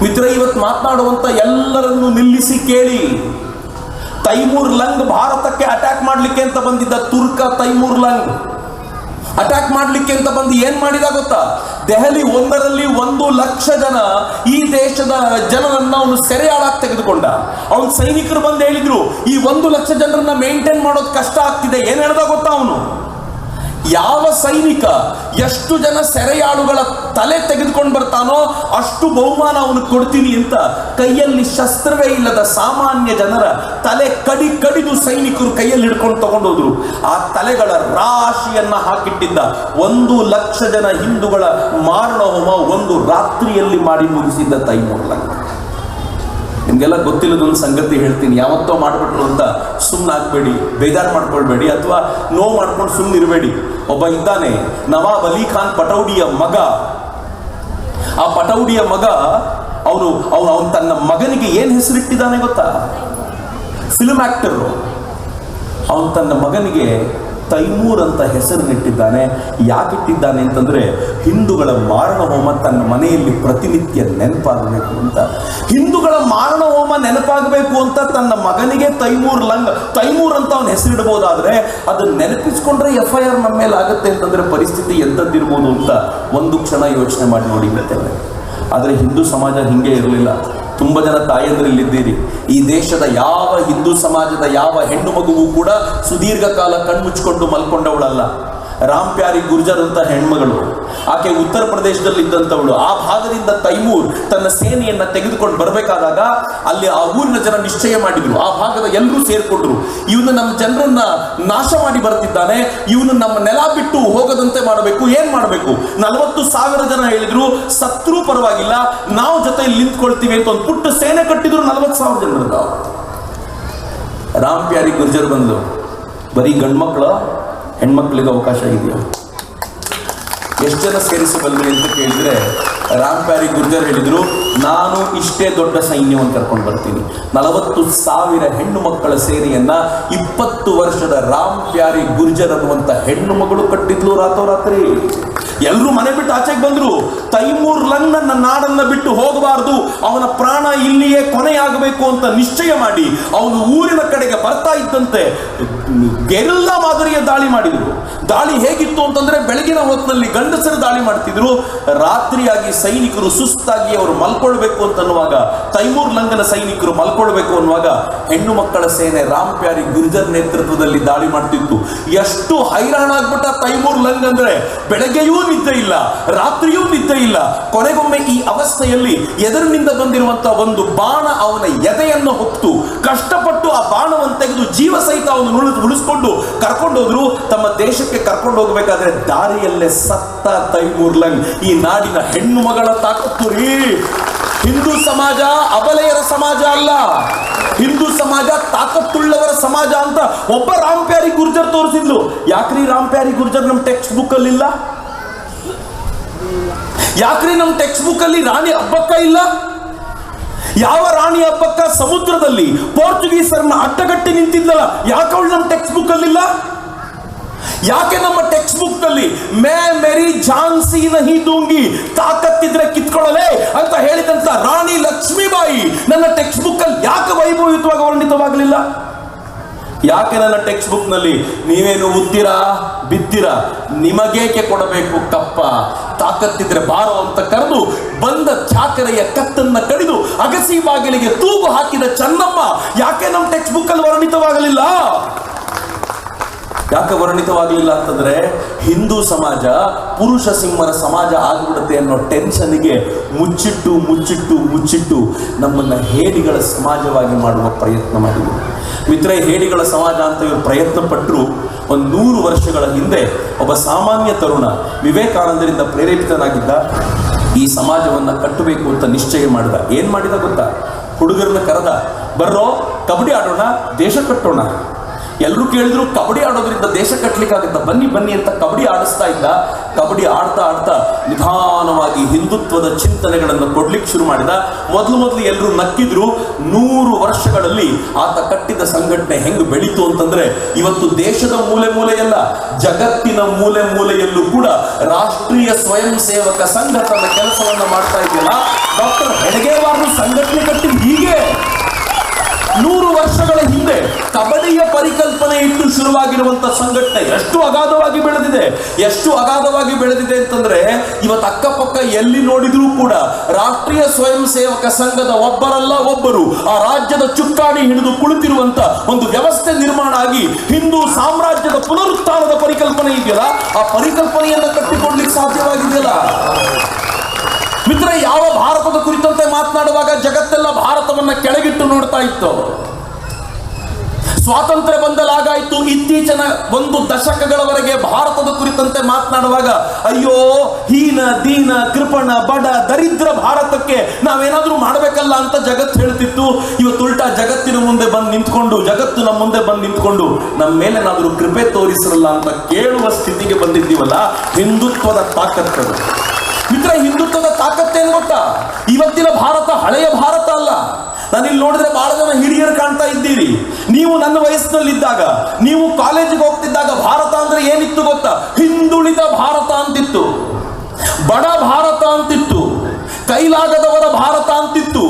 ಮಿತ್ರ, ಇವತ್ತು ಮಾತನಾಡುವಂಥ ಎಲ್ಲರನ್ನು ನಿಲ್ಲಿಸಿ ಕೇಳಿ. ತೈಮೂರ್ ಲಂಗ್ ಭಾರತಕ್ಕೆ ಅಟ್ಯಾಕ್ ಮಾಡಲಿಕ್ಕೆ ಅಂತ ಬಂದಿದ್ದ ತುರ್ಕ ತೈಮೂರ್ ಲಂಗ್ ಅಟ್ಯಾಕ್ ಮಾಡಲಿಕ್ಕೆ ಅಂತ ಬಂದು ಏನ್ ಮಾಡಿದ ಗೊತ್ತಾ? ದೆಹಲಿ 1ರಲ್ಲಿ 1 ಲಕ್ಷ ಜನ ಈ ದೇಶದ ಜನರನ್ನ ಅವನು ಸೆರೆಯಾಳಾಗಿ ತೆಗೆದುಕೊಂಡ. ಅವನ ಸೈನಿಕರು ಬಂದು ಹೇಳಿದ್ರು, ಈ 1 ಲಕ್ಷ ಜನರನ್ನ ಮೇಂಟೈನ್ ಮಾಡೋದು ಕಷ್ಟ ಆಗ್ತಿದೆ. ಏನ್ ಹೇಳ್ದ ಗೊತ್ತಾ ಅವನು? ಯಾವ ಸೈನಿಕ ಎಷ್ಟು ಜನ ಸೆರೆಯಾಳುಗಳ ತಲೆ ತೆಗೆದುಕೊಂಡು ಬರ್ತಾನೋ ಅಷ್ಟು ಬಹುಮಾನ ಅವನು ಕೊಡ್ತೀನಿ ಅಂತ ಕೈಯಲ್ಲಿ ಶಸ್ತ್ರವೇ ಇಲ್ಲದ ಸಾಮಾನ್ಯ ಜನರ ತಲೆ ಕಡಿದು ಸೈನಿಕರು ಕೈಯಲ್ಲಿ ಹಿಡ್ಕೊಂಡು ತಗೊಂಡೋದ್ರು. ಆ ತಲೆಗಳ ರಾಶಿಯನ್ನ ಹಾಕಿಟ್ಟಿದ್ದ 1,00,000 ಜನ ಹಿಂದೂಗಳ ಮಾರಣ ಹೋಮ ಒಂದು ರಾತ್ರಿಯಲ್ಲಿ ಮಾಡಿ ಮುಗಿಸಿದ್ದ ತೈಮೂರ್ ಲಂಗ್. ನಿಮ್ಗೆಲ್ಲ ಗೊತ್ತಿಲ್ಲದೊಂದು ಸಂಗತಿ ಹೇಳ್ತೀನಿ, ಯಾವತ್ತೋ ಮಾಡಿಬಿಟ್ರು ಅಂತ ಸುಮ್ಮನಾಗಬೇಡಿ, ಬೇಜಾರು ಮಾಡ್ಕೊಳ್ಬೇಡಿ ಅಥವಾ ನೋವು ಮಾಡ್ಕೊಂಡು ಸುಮ್ಮನಿರಬೇಡಿ. ಒಬ್ಬ ಇದ್ದಾನೆ ನವಾಬ್ ಅಲಿ ಖಾನ್ ಪಟೌಡಿಯ ಮಗ. ಆ ಪಟೌಡಿಯ ಮಗ ಅವನು ತನ್ನ ಮಗನಿಗೆ ಏನು ಹೆಸರಿಟ್ಟಿದ್ದಾನೆ ಗೊತ್ತಾ? Film actor. ಅವನು ತನ್ನ ಮಗನಿಗೆ ತೈಮೂರ್ ಅಂತ ಹೆಸರನ್ನಿಟ್ಟಿದ್ದಾನೆ. ಯಾಕಿಟ್ಟಿದ್ದಾನೆ ಅಂತಂದ್ರೆ ಅಂತಂದ್ರೆ ಮಾರಣ ಹೋಮ ತನ್ನ ಮನೆಯಲ್ಲಿ ಪ್ರತಿನಿತ್ಯ ನೆನಪಾಗಬೇಕು ಅಂತ. ಹಿಂದೂಗಳ ಮಾರಣ ಹೋಮ ನೆನಪಾಗಬೇಕು ಅಂತ ತನ್ನ ಮಗನಿಗೆ ತೈಮೂರ್ ಅಂತ ಅವನ ಹೆಸರಿಡಬಹುದಾದ್ರೆ ಅದನ್ನ ನೆನಪಿಸ್ಕೊಂಡ್ರೆ FIR ನಮ್ಮ ಮೇಲೆ ಆಗುತ್ತೆ ಅಂತಂದ್ರೆ ಪರಿಸ್ಥಿತಿ ಎಂಥದ್ದಿರ್ಬೋದು ಅಂತ ಒಂದು ಕ್ಷಣ ಯೋಚನೆ ಮಾಡಿ ನೋಡಿ ಬಿಡ್ತೇವೆ. ಆದರೆ ಹಿಂದೂ ಸಮಾಜ ಹಿಂಗೆ ಇರಲಿಲ್ಲ. ತುಂಬ ಜನ ತಾಯಂದ್ರಲ್ಲಿದ್ದೀರಿ. ಈ ದೇಶದ ಯಾವ ಹಿಂದೂ ಸಮಾಜದ ಯಾವ ಹೆಣ್ಣು ಮಗುವು ಕೂಡ ಸುದೀರ್ಘ ಕಾಲ ಕಣ್ಮುಚ್ಕೊಂಡು ಮಲ್ಕೊಂಡವಳಲ್ಲ. ರಾಮ್ ಪ್ಯಾರಿ ಗುರ್ಜರ್ ಅಂತ ಹೆಣ್ಮಗಳು, ಆಕೆ ಉತ್ತರ ಪ್ರದೇಶದಲ್ಲಿ ಇದ್ದಂಥವಳು. ಆ ಭಾಗದಿಂದ ತೈಮೂರ್ ತನ್ನ ಸೇನೆಯನ್ನ ತೆಗೆದುಕೊಂಡು ಬರಬೇಕಾದಾಗ ಅಲ್ಲಿ ಆ ಊರಿನ ಜನ ನಿಶ್ಚಯ ಮಾಡಿದ್ರು, ಆ ಭಾಗದ ಎಲ್ಲರೂ ಸೇರ್ಕೊಂಡ್ರು, ಇವನು ನಮ್ಮ ಜನರನ್ನ ನಾಶ ಮಾಡಿ ಬರ್ತಿದ್ದಾನೆ, ಇವನು ನಮ್ಮ ನೆಲ ಬಿಟ್ಟು ಹೋಗದಂತೆ ಮಾಡಬೇಕು. ಏನ್ ಮಾಡಬೇಕು? 40,000 ಜನ ಹೇಳಿದ್ರು, ಸತ್ರೂ ಪರವಾಗಿಲ್ಲ, ನಾವು ಜೊತೆಯಲ್ಲಿ ನಿಂತ್ಕೊಳ್ತೀವಿ ಅಂತ ಒಂದು ಪುಟ್ಟ ಸೇನೆ ಕಟ್ಟಿದ್ರು. 40,000 ಜನರು. ರಾಮ್ ಪ್ಯಾರಿ ಗುರ್ಜರ್ ಬಂದು, ಬರೀ ಗಂಡ್ಮಕ್ಳು ಹೆಣ್ಮಕ್ಳಿಗೆ ಅವಕಾಶ ಇದೆಯಾ, ಎಷ್ಟು ಜನ ಸೇರಿಸಬಲ್ರಿ ಅಂತ ಕೇಳಿದ್ರೆ ರಾಮ್ ಪ್ಯಾರಿ ಗುರ್ಜರ್ ಹೇಳಿದ್ರು, ನಾನು ಇಷ್ಟೇ ದೊಡ್ಡ ಸೈನ್ಯವನ್ನು ಕರ್ಕೊಂಡು ಬರ್ತೀನಿ. 40,000 ಹೆಣ್ಣು ಮಕ್ಕಳ ಸೇನೆಯನ್ನ 20 ವರ್ಷದ ರಾಮ್ ಪ್ಯಾರಿ ಗುರ್ಜರ್ ಅನ್ನುವಂಥ ಹೆಣ್ಣು ಮಗಳು ಕಟ್ಟಿದ್ಲು ರಾತ್ರೋರಾತ್ರಿ. ಎಲ್ಲರೂ ಮನೆ ಬಿಟ್ಟು ಆಚೆಗೆ ಬಂದ್ರು. ತೈಮೂರ್ ಲಂಗ್ ನನ್ನ ನಾಡನ್ನ ಬಿಟ್ಟು ಹೋಗಬಾರದು, ಅವನ ಪ್ರಾಣ ಇಲ್ಲಿಯೇ ಕೊನೆಯಾಗಬೇಕು ಅಂತ ನಿಶ್ಚಯ ಮಾಡಿ ಅವನು ಊರಿನ ಕಡೆಗೆ ಬರ್ತಾ ಇದ್ದಂತೆ ಗೆರಿಲ್ಲಾ ಮಾದರಿಯ ದಾಳಿ ಮಾಡಿದ್ರು. ದಾಳಿ ಹೇಗಿತ್ತು ಅಂತಂದ್ರೆ ಬೆಳಗಿನ ಹೊತ್ತಿನಲ್ಲಿ ಗಂಡಸರು ದಾಳಿ ಮಾಡ್ತಿದ್ರು, ರಾತ್ರಿಯಾಗಿ ಸೈನಿಕರು ಸುಸ್ತಾಗಿ ಅವರು ಮಲ್ಕೊಳ್ಬೇಕು ಅಂತನ್ನುವಾಗ, ತೈಮೂರ್ ಲಂಗನ ಸೈನಿಕರು ಮಲ್ಕೊಳ್ಬೇಕು ಅನ್ನುವಾಗ ಹೆಣ್ಣು ಮಕ್ಕಳ ಸೇನೆ ರಾಮ್ ಪ್ಯಾರಿ ಗುರ್ಜರ್ ನೇತೃತ್ವದಲ್ಲಿ ದಾಳಿ ಮಾಡ್ತಿತ್ತು. ಎಷ್ಟು ಹೈರಾಣ ಆಗ್ಬಿಟ್ಟ ತೈಮೂರ್ ಲಂಗ್ ಅಂದ್ರೆ, ಬೆಳಗ್ಗೆಯೂ ನಿದ್ದೆ ಇಲ್ಲ, ರಾತ್ರಿಯೂ ನಿದ್ದೆ ಇಲ್ಲ. ಕೊನೆಗೊಮ್ಮೆ ಈ ಅವಸ್ಥೆಯಲ್ಲಿ ಎದುರಿನಿಂದ ಬಂದಿರುವಂತಹ ಒಂದು ಬಾಣ ಅವನ ಎದೆಯನ್ನು ಹೊತ್ತು ಕಷ್ಟಪಟ್ಟು ಆ ಬಾಣವನ್ನು ತೆಗೆದು ಜೀವ ಸಹಿತ ಅವನು ಉಳಿಸ್ಕೊಂಡು ಕರ್ಕೊಂಡು ಹೋದ್ರು. ತಮ್ಮ ದೇಶಕ್ಕೆ ಕರ್ಕೊಂಡು ಹೋಗಬೇಕಾದ್ರೆ ದಾರಿಯಲ್ಲೇ ಸತ್ತ ತೈಮೂರ್ ಲಂಗ್. ಈ ನಾಡಿನ ಹೆಣ್ಣು ಮಗಳ ತಾಕತ್ತು ರೀ. ಹಿಂದೂ ಸಮಾಜ ಅಬಲೆಯರ ಸಮಾಜ ಅಲ್ಲ, ಹಿಂದೂ ಸಮಾಜ ತಾಕತ್ತುಳ್ಳವರ ಸಮಾಜ ಅಂತ ಒಬ್ಬ ರಾಮ್ ಪ್ಯಾರಿ ಗುರ್ಜರ್ ತೋರಿಸಿದ್ಲು. ಯಾಕ್ರಿ ರಾಮ್ ಪ್ಯಾರಿ ಗುರ್ಜರ್ ನಮ್ಮ ಟೆಕ್ಸ್ಟ್ ಬುಕ್ ಅಲ್ಲಿ ಇಲ್ಲ? ಯಾಕ್ರಿ ನಮ್ಮ ಟೆಕ್ಸ್ಟ್ ಬುಕ್ ಅಲ್ಲಿ ರಾಣಿ ಅಬ್ಬಕ್ಕ ಇಲ್ಲ? ಯಾವ ರಾಣಿ ಅಬ್ಬಕ್ಕ ಸಮುದ್ರದಲ್ಲಿ ಪೋರ್ಚುಗೀಸರನ್ನ ಅಡ್ಡಗಟ್ಟಿ ನಿಂತಿದ್ದಲ್ಲ, ಯಾಕೆ ಅವಳು ನಮ್ಮ ಟೆಕ್ಸ್ಟ್ ಬುಕ್ ಅಲ್ಲಿಲ್ಲ? ಯಾಕೆ ನಮ್ಮ ಟೆಕ್ಸ್ಟ್ ಬುಕ್ ನಲ್ಲಿ ಮೇ ಮೇರಿ ಝಾನ್ಸಿ ನಹಿ ದೂಂಗಿ, ತಾಕತ್ತಿದ್ರೆ ಕಿತ್ಕೊಳ್ಳಲೇ ಅಂತ ಹೇಳಿದಂತ ರಾಣಿ ಲಕ್ಷ್ಮೀಬಾಯಿ ನನ್ನ ಟೆಕ್ಸ್ಟ್ ಬುಕ್ ಅಲ್ಲಿ ಯಾಕೆ ವೈಭವಯುತವಾಗಿ ವರ್ಣಿತವಾಗಲಿಲ್ಲ? ಯಾಕೆ ನನ್ನ ಟೆಕ್ಸ್ಟ್ ಬುಕ್ ನಲ್ಲಿ ನೀವೇನು ಉತ್ತೀರಾ ಬಿತ್ತೀರಾ, ನಿಮಗೇಕೆ ಕೊಡಬೇಕು ಕಪ್ಪ, ತಾಕತ್ತಿದ್ರೆ ಬಾರೋ ಅಂತ ಕರೆದು ಬಂದ ಚಾಕರೆಯ ಕತ್ತನ್ನ ಕಡಿದು ಅಗಸಿ ಬಾಗಿಲಿಗೆ ತೂಗು ಹಾಕಿದ ಚನ್ನಮ್ಮ ಯಾಕೆ ನಮ್ಮ ಟೆಕ್ಸ್ಟ್ ಬುಕ್ ಅಲ್ಲಿ ವರ್ಣಿತವಾಗಲಿಲ್ಲ? ಯಾಕೆ ವರ್ಣಿತವಾಗಲಿಲ್ಲ ಅಂತಂದ್ರೆ, ಹಿಂದೂ ಸಮಾಜ ಪುರುಷ ಸಿಂಹರ ಸಮಾಜ ಆಗ್ಬಿಡುತ್ತೆ ಅನ್ನೋ ಟೆನ್ಷನ್ಗೆ ಮುಚ್ಚಿಟ್ಟು ಮುಚ್ಚಿಟ್ಟು ಮುಚ್ಚಿಟ್ಟು ನಮ್ಮನ್ನ ಹೇಡಿಗಳ ಸಮಾಜವಾಗಿ ಮಾಡುವ ಪ್ರಯತ್ನ ಮಾಡಿದ್ರು. ಮಿತ್ರ, ಹೇಡಿಗಳ ಸಮಾಜ ಅಂತ ಇವರು ಪ್ರಯತ್ನ ಪಟ್ಟರು. 100 ವರ್ಷಗಳ ಹಿಂದೆ ಒಬ್ಬ ಸಾಮಾನ್ಯ ತರುಣ ವಿವೇಕಾನಂದರಿಂದ ಪ್ರೇರೇಪಿತನಾಗಿದ್ದ ಈ ಸಮಾಜವನ್ನ ಕಟ್ಟಬೇಕು ಅಂತ ನಿಶ್ಚಯ ಮಾಡಿದ. ಏನ್ ಮಾಡಿದ ಗೊತ್ತಾ? ಹುಡುಗರನ್ನ ಕರೆದ, ಬರ್ರೋ ಕಬಡ್ಡಿ ಆಡೋಣ, ದೇಶ ಕಟ್ಟೋಣ. ಎಲ್ಲರೂ ಕೇಳಿದ್ರು, ಕಬಡ್ಡಿ ಆಡೋದ್ರಿಂದ ದೇಶ ಕಟ್ಟಲಿಕ್ಕಾಗತ್ತ, ಬನ್ನಿ ಬನ್ನಿ ಅಂತ ಕಬಡ್ಡಿ ಆಡಿಸ್ತಾ ಇದ್ದ. ಕಬಡ್ಡಿ ಆಡ್ತಾ ಆಡ್ತಾ ನಿಧಾನವಾಗಿ ಹಿಂದುತ್ವದ ಚಿಂತನೆಗಳನ್ನು ಕೊಡ್ಲಿಕ್ಕೆ ಶುರು ಮಾಡಿದ. ಮೊದಲು ಎಲ್ಲರೂ ನಕ್ಕಿದ್ರು. 100 ವರ್ಷಗಳಲ್ಲಿ ಆತ ಕಟ್ಟಿದ ಸಂಘಟನೆ ಹೆಂಗ್ ಬೆಳೀತು ಅಂತಂದ್ರೆ, ಇವತ್ತು ದೇಶದ ಮೂಲೆ ಮೂಲೆಯಲ್ಲ, ಜಗತ್ತಿನ ಮೂಲೆ ಮೂಲೆಯಲ್ಲೂ ಕೂಡ ರಾಷ್ಟ್ರೀಯ ಸ್ವಯಂ ಸೇವಕ ಸಂಘ ತನ್ನ ಕೆಲಸವನ್ನ ಮಾಡ್ತಾ ಇದೆಯಲ್ಲ. ಡಾಕ್ಟರ್ ಹೆಡಗೇವಾರ್ ಸಂಘಟನೆ ಕಟ್ಟಿದ ಹೀಗೆ 100 ವರ್ಷಗಳ ಹಿಂದೆ ಕಬಡ್ಡಿಯ ಪರಿಕಲ್ಪನೆ ಇಟ್ಟು ಶುರುವಾಗಿರುವಂತ ಸಂಘಟನೆ ಎಷ್ಟು ಅಗಾಧವಾಗಿ ಬೆಳೆದಿದೆ ಅಂತಂದ್ರೆ ಇವತ್ತು ಅಕ್ಕಪಕ್ಕ ಎಲ್ಲಿ ನೋಡಿದ್ರೂ ಕೂಡ ರಾಷ್ಟ್ರೀಯ ಸ್ವಯಂ ಸೇವಕ ಸಂಘದ ಒಬ್ಬರಲ್ಲ ಒಬ್ಬರು ಆ ರಾಜ್ಯದ ಚುಕ್ಕಾಣಿ ಹಿಡಿದು ಕುಳಿತಿರುವಂತ ಒಂದು ವ್ಯವಸ್ಥೆ ನಿರ್ಮಾಣ ಆಗಿ ಹಿಂದೂ ಸಾಮ್ರಾಜ್ಯದ ಪುನರುತ್ಥಾನದ ಪರಿಕಲ್ಪನೆ ಇದೆಯಲ್ಲ, ಆ ಪರಿಕಲ್ಪನೆಯನ್ನು ಕಟ್ಟಿಕೊಳ್ಳಲಿಕ್ಕೆ ಸಾಧ್ಯವಾಗಿದೆಯಲ್ಲ. ಮಿತ್ರ, ಯಾವ ಭಾರತದ ಕುರಿತಂತೆ ಮಾತನಾಡುವಾಗ ಜಗತ್ತೆಲ್ಲ ಭಾರತವನ್ನ ಕೆಳಗಿಟ್ಟು ನೋಡ್ತಾ ಇತ್ತು. ಸ್ವಾತಂತ್ರ್ಯ ಬಂದಲಾಗಾಯ್ತು, ಇತ್ತೀಚಿನ ಒಂದು ದಶಕಗಳವರೆಗೆ ಭಾರತದ ಕುರಿತಂತೆ ಮಾತನಾಡುವಾಗ ಅಯ್ಯೋ ಹೀನ ದೀನ ಕೃಪಣ ಬಡ ದರಿದ್ರ ಭಾರತಕ್ಕೆ ನಾವೇನಾದ್ರೂ ಮಾಡಬೇಕಲ್ಲ ಅಂತ ಜಗತ್ತು ಹೇಳ್ತಿತ್ತು. ಇವತ್ತು ಉಲ್ಟಾ ಜಗತ್ತಿನ ಮುಂದೆ ಬಂದು ನಿಂತ್ಕೊಂಡು, ಜಗತ್ತು ನಮ್ಮ ಮುಂದೆ ಬಂದು ನಿಂತ್ಕೊಂಡು ನಮ್ಮ ಮೇಲೇನಾದ್ರೂ ಕೃಪೆ ತೋರಿಸಿರಲ್ಲ ಅಂತ ಕೇಳುವ ಸ್ಥಿತಿಗೆ ಬಂದಿದ್ದೀವಲ್ಲ. ಹಿಂದುತ್ವದ ತಾಕತ್ತದು ಮಿತ್ರ. ಹಿಂದುತ್ವದ ತಾಕತ್ತೇನು ಗೊತ್ತಾ? ಇವತ್ತಿನ ಭಾರತ ಹಳೆಯ ಭಾರತ ಅಲ್ಲ. ನಾನಿಲ್ಲಿ ನೋಡಿದ್ರೆ ಬಹಳ ಜನ ಹಿರಿಯರು ಕಾಣ್ತಾ ಇದ್ದೀರಿ. ನೀವು ನನ್ನ ವಯಸ್ಸಿನಲ್ಲಿದ್ದಾಗ, ನೀವು ಕಾಲೇಜಿಗೆ ಹೋಗ್ತಿದ್ದಾಗ ಭಾರತ ಅಂದ್ರೆ ಏನಿತ್ತು ಗೊತ್ತಾ? ಹಿಂದುಳಿದ ಭಾರತ ಅಂತಿತ್ತು, ಬಡ ಭಾರತ ಅಂತಿತ್ತು, ಕೈಲಾಗದವರ ಭಾರತ ಅಂತಿತ್ತು.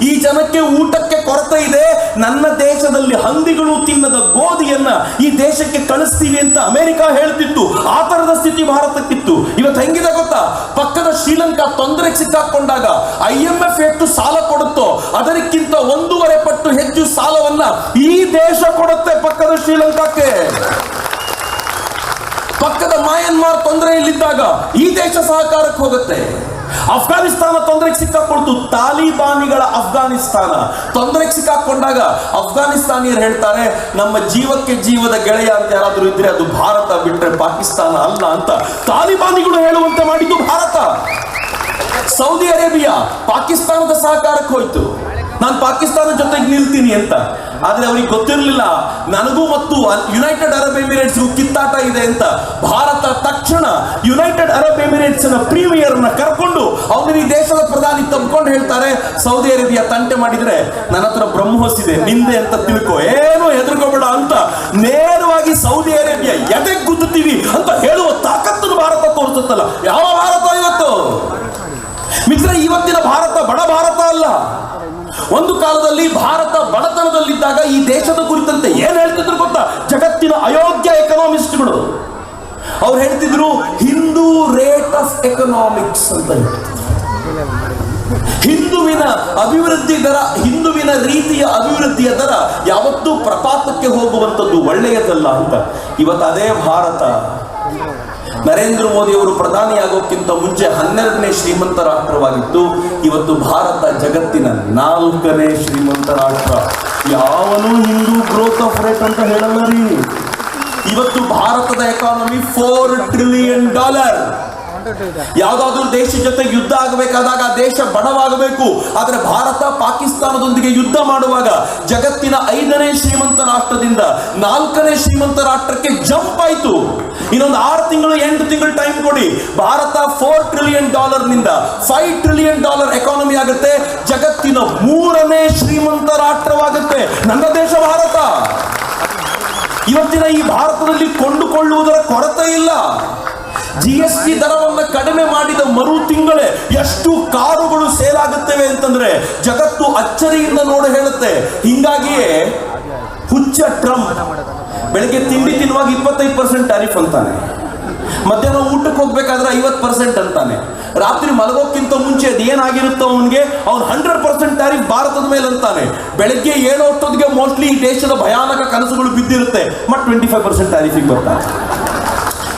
ಈ ಜನಕ್ಕೆ ಊಟಕ್ಕೆ ಕೊರತೆ ಇದೆ, ನನ್ನ ದೇಶದಲ್ಲಿ ಹಂದಿಗಳು ತಿನ್ನದ ಗೋಧಿಯನ್ನ ಈ ದೇಶಕ್ಕೆ ಕಳಿಸ್ತೀವಿ ಅಂತ ಅಮೆರಿಕ ಹೇಳ್ತಿತ್ತು. ಆ ತರದ ಸ್ಥಿತಿ ಭಾರತಕ್ಕಿತ್ತು. ಇವತ್ತು ಹೆಂಗಿದೆ ಗೊತ್ತಾ? ಪಕ್ಕದ ಶ್ರೀಲಂಕಾ ತೊಂದರೆಗೆ ಸಿಕ್ಕಾಕೊಂಡಾಗ IMF ಎಷ್ಟು ಸಾಲ ಕೊಡುತ್ತೋ ಅದಕ್ಕಿಂತ 1.5 ಪಟ್ಟು ಹೆಚ್ಚು ಸಾಲವನ್ನ ಈ ದೇಶ ಕೊಡುತ್ತೆ ಪಕ್ಕದ ಶ್ರೀಲಂಕಾಕ್ಕೆ. ಪಕ್ಕದ ಮಯನ್ಮಾರ್ ತೊಂದರೆಯಲ್ಲಿದ್ದಾಗ ಈ ದೇಶ ಸಹಕಾರಕ್ಕೆ ಹೋಗುತ್ತೆ. ಅಫ್ಘಾನಿಸ್ತಾನ ತೊಂದರೆಗೆ ಸಿಕ್ಕಾಕೊಳ್ತು, ತಾಲಿಬಾನಿಗಳ ಅಫ್ಘಾನಿಸ್ತಾನ ತೊಂದರೆಗೆ ಸಿಕ್ಕಾಕೊಂಡಾಗ ಅಫ್ಘಾನಿಸ್ತಾನಿಯರು ಹೇಳ್ತಾರೆ ನಮ್ಮ ಜೀವಕ್ಕೆ ಜೀವದ ಗೆಳೆಯ ಅಂತ ಯಾರಾದ್ರೂ ಇದ್ರೆ ಅದು ಭಾರತ ಬಿಟ್ಟರೆ ಪಾಕಿಸ್ತಾನ ಅಲ್ಲ ಅಂತ ತಾಲಿಬಾನಿಗಳು ಹೇಳುವಂತೆ ಮಾಡಿದ್ದು ಭಾರತ. ಸೌದಿ ಅರೇಬಿಯಾ ಪಾಕಿಸ್ತಾನದ ಸಹಕಾರಕ್ಕೆ ಹೋಯ್ತು, ನಾನು ಪಾಕಿಸ್ತಾನ ಜೊತೆಗೆ ನಿಲ್ತೀನಿ ಅಂತ. ಆದ್ರೆ ಅವ್ರಿಗೆ ಗೊತ್ತಿರಲಿಲ್ಲ ನನಗೂ ಮತ್ತು ಯುನೈಟೆಡ್ ಅರಬ್ ಎಮಿರೇಟ್ಸ್ಗೂ ಕಿತ್ತಾಟ ಇದೆ ಅಂತ. ಭಾರತ ತಕ್ಷಣ ಯುನೈಟೆಡ್ ಅರಬ್ ಎಮಿರೇಟ್ಸ್ ನ ಪ್ರೀಮಿಯರ್ನ ಕರ್ಕೊಂಡು ಅವ್ರಿಗೆ ಈ ದೇಶದ ಪ್ರಧಾನಿ ತಬ್ಕೊಂಡು ಹೇಳ್ತಾರೆ, ಸೌದಿ ಅರೇಬಿಯಾ ತಂಟೆ ಮಾಡಿದ್ರೆ ನನ್ನ ಹತ್ರ ಬ್ರಹ್ಮೋಸ್ ಇದೆ ನಿಂದೆ ಅಂತ ತಿಳ್ಕೊ, ಏನು ಹೆದರ್ಕೋಬೇಡ ಅಂತ ನೇರವಾಗಿ ಸೌದಿ ಅರೇಬಿಯಾ ಎದೆಗೆ ಗುದ್ದುತ್ತೀವಿ ಅಂತ ಹೇಳುವ ತಾಕತ್ತನ್ನು ಭಾರತ ತೋರಿಸುತ್ತಲ್ಲ. ಯಾವ ಭಾರತ ಇವತ್ತು? ಮಿತ್ರ, ಇವತ್ತಿನ ಭಾರತ ಬಡ ಭಾರತ ಅಲ್ಲ. ಒಂದು ಕಾಲದಲ್ಲಿ ಭಾರತ ಬಡತನದಲ್ಲಿದ್ದಾಗ ಈ ದೇಶದ ಕುರಿತಂತೆ ಏನ್ ಹೇಳ್ತಿದ್ರು ಗೊತ್ತಾ? ಜಗತ್ತಿನ ಅಯೋಗ್ಯ ಎಕನಾಮಿಸ್ಟ್ಗಳು ಅವ್ರು ಹೇಳ್ತಿದ್ರು ಹಿಂದೂ ರೇಟ್ ಆಫ್ ಎಕನಾಮಿಕ್ಸ್ ಅಂತ. ಹಿಂದುವಿನ ಅಭಿವೃದ್ಧಿ ದರ, ಹಿಂದುವಿನ ರೀತಿಯ ಅಭಿವೃದ್ಧಿಯ ದರ ಯಾವತ್ತೂ ಪ್ರಪಾತಕ್ಕೆ ಹೋಗುವಂಥದ್ದು ಒಳ್ಳೆಯದಲ್ಲ ಅಂತ. ಇವತ್ತು ಅದೇ ಭಾರತ ನರೇಂದ್ರ ಮೋದಿ ಅವರು ಪ್ರಧಾನಿಯಾಗೋಕ್ಕಿಂತ ಮುಂಚೆ 12ನೇ ಶ್ರೀಮಂತ ರಾಷ್ಟ್ರವಾಗಿತ್ತು. ಇವತ್ತು ಭಾರತ ಜಗತ್ತಿನ 4ನೇ ಶ್ರೀಮಂತ ರಾಷ್ಟ್ರ. ಯಾವನು ಹಿಂದೂ ಗ್ರೋತ್ ಆಫ್ ರೇಟ್ ಅಂತ ಹೇಳಲ್ಲ ರೀ. ಇವತ್ತು ಭಾರತದ ಎಕಾನಮಿ $4 ಟ್ರಿಲಿಯನ್. ಯಾವ್ದಾದ್ರೂ ದೇಶ ಜೊತೆ ಯುದ್ಧ ಆಗಬೇಕಾದಾಗ ಆ ದೇಶ ಬಡವಾಗಬೇಕು. ಆದ್ರೆ ಭಾರತ ಪಾಕಿಸ್ತಾನದೊಂದಿಗೆ ಯುದ್ಧ ಮಾಡುವಾಗ ಜಗತ್ತಿನ 5ನೇ ಶ್ರೀಮಂತ ರಾಷ್ಟ್ರದಿಂದ 4ನೇ ಶ್ರೀಮಂತ ರಾಷ್ಟ್ರಕ್ಕೆ ಜಂಪ್ ಆಯ್ತು. ಇನ್ನೊಂದು 6 ತಿಂಗಳು 8 ತಿಂಗಳು ಟೈಮ್ ಕೊಡಿ, ಭಾರತ $4 ಟ್ರಿಲಿಯನ್ ನಿಂದ $5 ಟ್ರಿಲಿಯನ್ ಎಕಾನಮಿ ಆಗುತ್ತೆ. ಜಗತ್ತಿನ 3ನೇ ಶ್ರೀಮಂತ ರಾಷ್ಟ್ರವಾಗುತ್ತೆ ನನ್ನ ದೇಶ ಭಾರತ. ಇವತ್ತಿನ ಈ ಭಾರತದಲ್ಲಿ ಕೊಂಡುಕೊಳ್ಳುವುದರ ಕೊರತೆ ಇಲ್ಲ. GST ದರವನ್ನು ಕಡಿಮೆ ಮಾಡಿದ ಮರು ತಿಂಗಳೇ ಎಷ್ಟು ಕಾರುಗಳು ಸೇಲ್ ಆಗುತ್ತವೆ ಅಂತಂದ್ರೆ ಜಗತ್ತು ಅಚ್ಚರಿಯಿಂದ ನೋಡಿ ಹೇಳುತ್ತೆ. ಹಿಂಗಾಗಿಯೇ ಹುಚ್ಚ ಟ್ರಂಪ್ ಬೆಳಿಗ್ಗೆ ತಿಂಡಿ ತಿನ್ನುವಾಗ 25% ಟ್ಯಾರಿಫ್ ಅಂತಾನೆ, ಮಧ್ಯಾಹ್ನ ಊಟಕ್ಕೆ ಹೋಗ್ಬೇಕಾದ್ರೆ 50% ಅಂತಾನೆ, ರಾತ್ರಿ ಮಲಗೋಕ್ಕಿಂತ ಮುಂಚೆ ಅದು ಏನಾಗಿರುತ್ತೋ ಅವನಿಗೆ ಅವ್ನು 100% ಟ್ಯಾರಿಫ್ ಭಾರತದ ಮೇಲೆ ಅಂತಾನೆ. ಬೆಳಗ್ಗೆ 7 ಹೊತ್ತೊತ್ತಿಗೆ ಮೋಸ್ಟ್ಲಿ ಈ ದೇಶದ ಭಯಾನಕ ಕನಸುಗಳು ಬಿದ್ದಿರುತ್ತೆ, ಮತ್ತೆ 25% ಟ್ಯಾರಿಫಿಗೆ ಬರ್ತಾನೆ.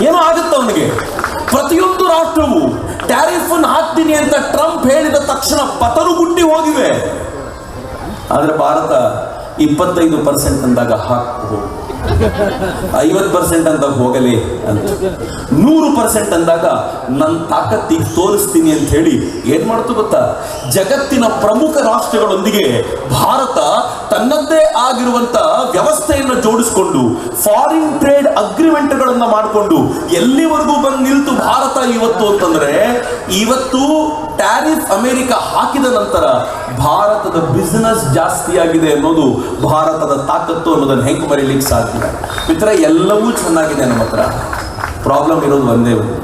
ಏನೋ ಆಗುತ್ತೆ ಅವನಿಗೆ. ಪ್ರತಿಯೊಂದು ರಾಷ್ಟ್ರವು ಟ್ಯಾರಿಫ್ ಹಾಕ್ತೀನಿ ಅಂತ ಟ್ರಂಪ್ ಹೇಳಿದ ತಕ್ಷಣ ಪತರುಗುಟ್ಟಿ ಹೋಗಿವೆ. ಆದ್ರೆ ಭಾರತ 25% ಅಂದಾಗ ಹಾಕು, 50% ಅಂದಾಗ ಹೋಗಲಿ ಅಂತ, 100% ಅಂದಾಗ ನನ್ನ ತಾಕತ್ತಿಗೆ ತೋರಿಸ್ತೀನಿ ಅಂತ ಹೇಳಿ ಏನ್ ಮಾಡ್ತು ಗೊತ್ತಾ? ಜಗತ್ತಿನ ಪ್ರಮುಖ ರಾಷ್ಟ್ರಗಳೊಂದಿಗೆ ಭಾರತ ತನ್ನದ್ದೇ ಆಗಿರುವಂತ ವ್ಯವಸ್ಥೆಯನ್ನು ಜೋಡಿಸಿಕೊಂಡು ಫಾರಿನ್ ಟ್ರೇಡ್ ಅಗ್ರಿಮೆಂಟ್ಗಳನ್ನ ಮಾಡಿಕೊಂಡು ಎಲ್ಲಿವರೆಗೂ ಬಂದು ನಿಲ್ತು ಭಾರತ ಇವತ್ತು ಅಂತಂದ್ರೆ, ಇವತ್ತು ಟ್ಯಾರಿಫ್ ಅಮೆರಿಕ ಹಾಕಿದ ನಂತರ ಭಾರತದ ಬಿಸಿನೆಸ್ ಜಾಸ್ತಿ ಆಗಿದೆ ಅನ್ನೋದು ಭಾರತದ ತಾಕತ್ತು ಅನ್ನೋದನ್ನು ಹೆಂಗೆ ಮರೀಲಿಕ್ಕೆ ಸಾಧ್ಯ? ಮಿತ್ರ, ಎಲ್ಲವೂ ಚೆನ್ನಾಗಿದೆ ನಮ್ಮ ಹತ್ರ, ಪ್ರಾಬ್ಲಮ್ ಇರೋದು ಒಂದೇ ಒಂದು.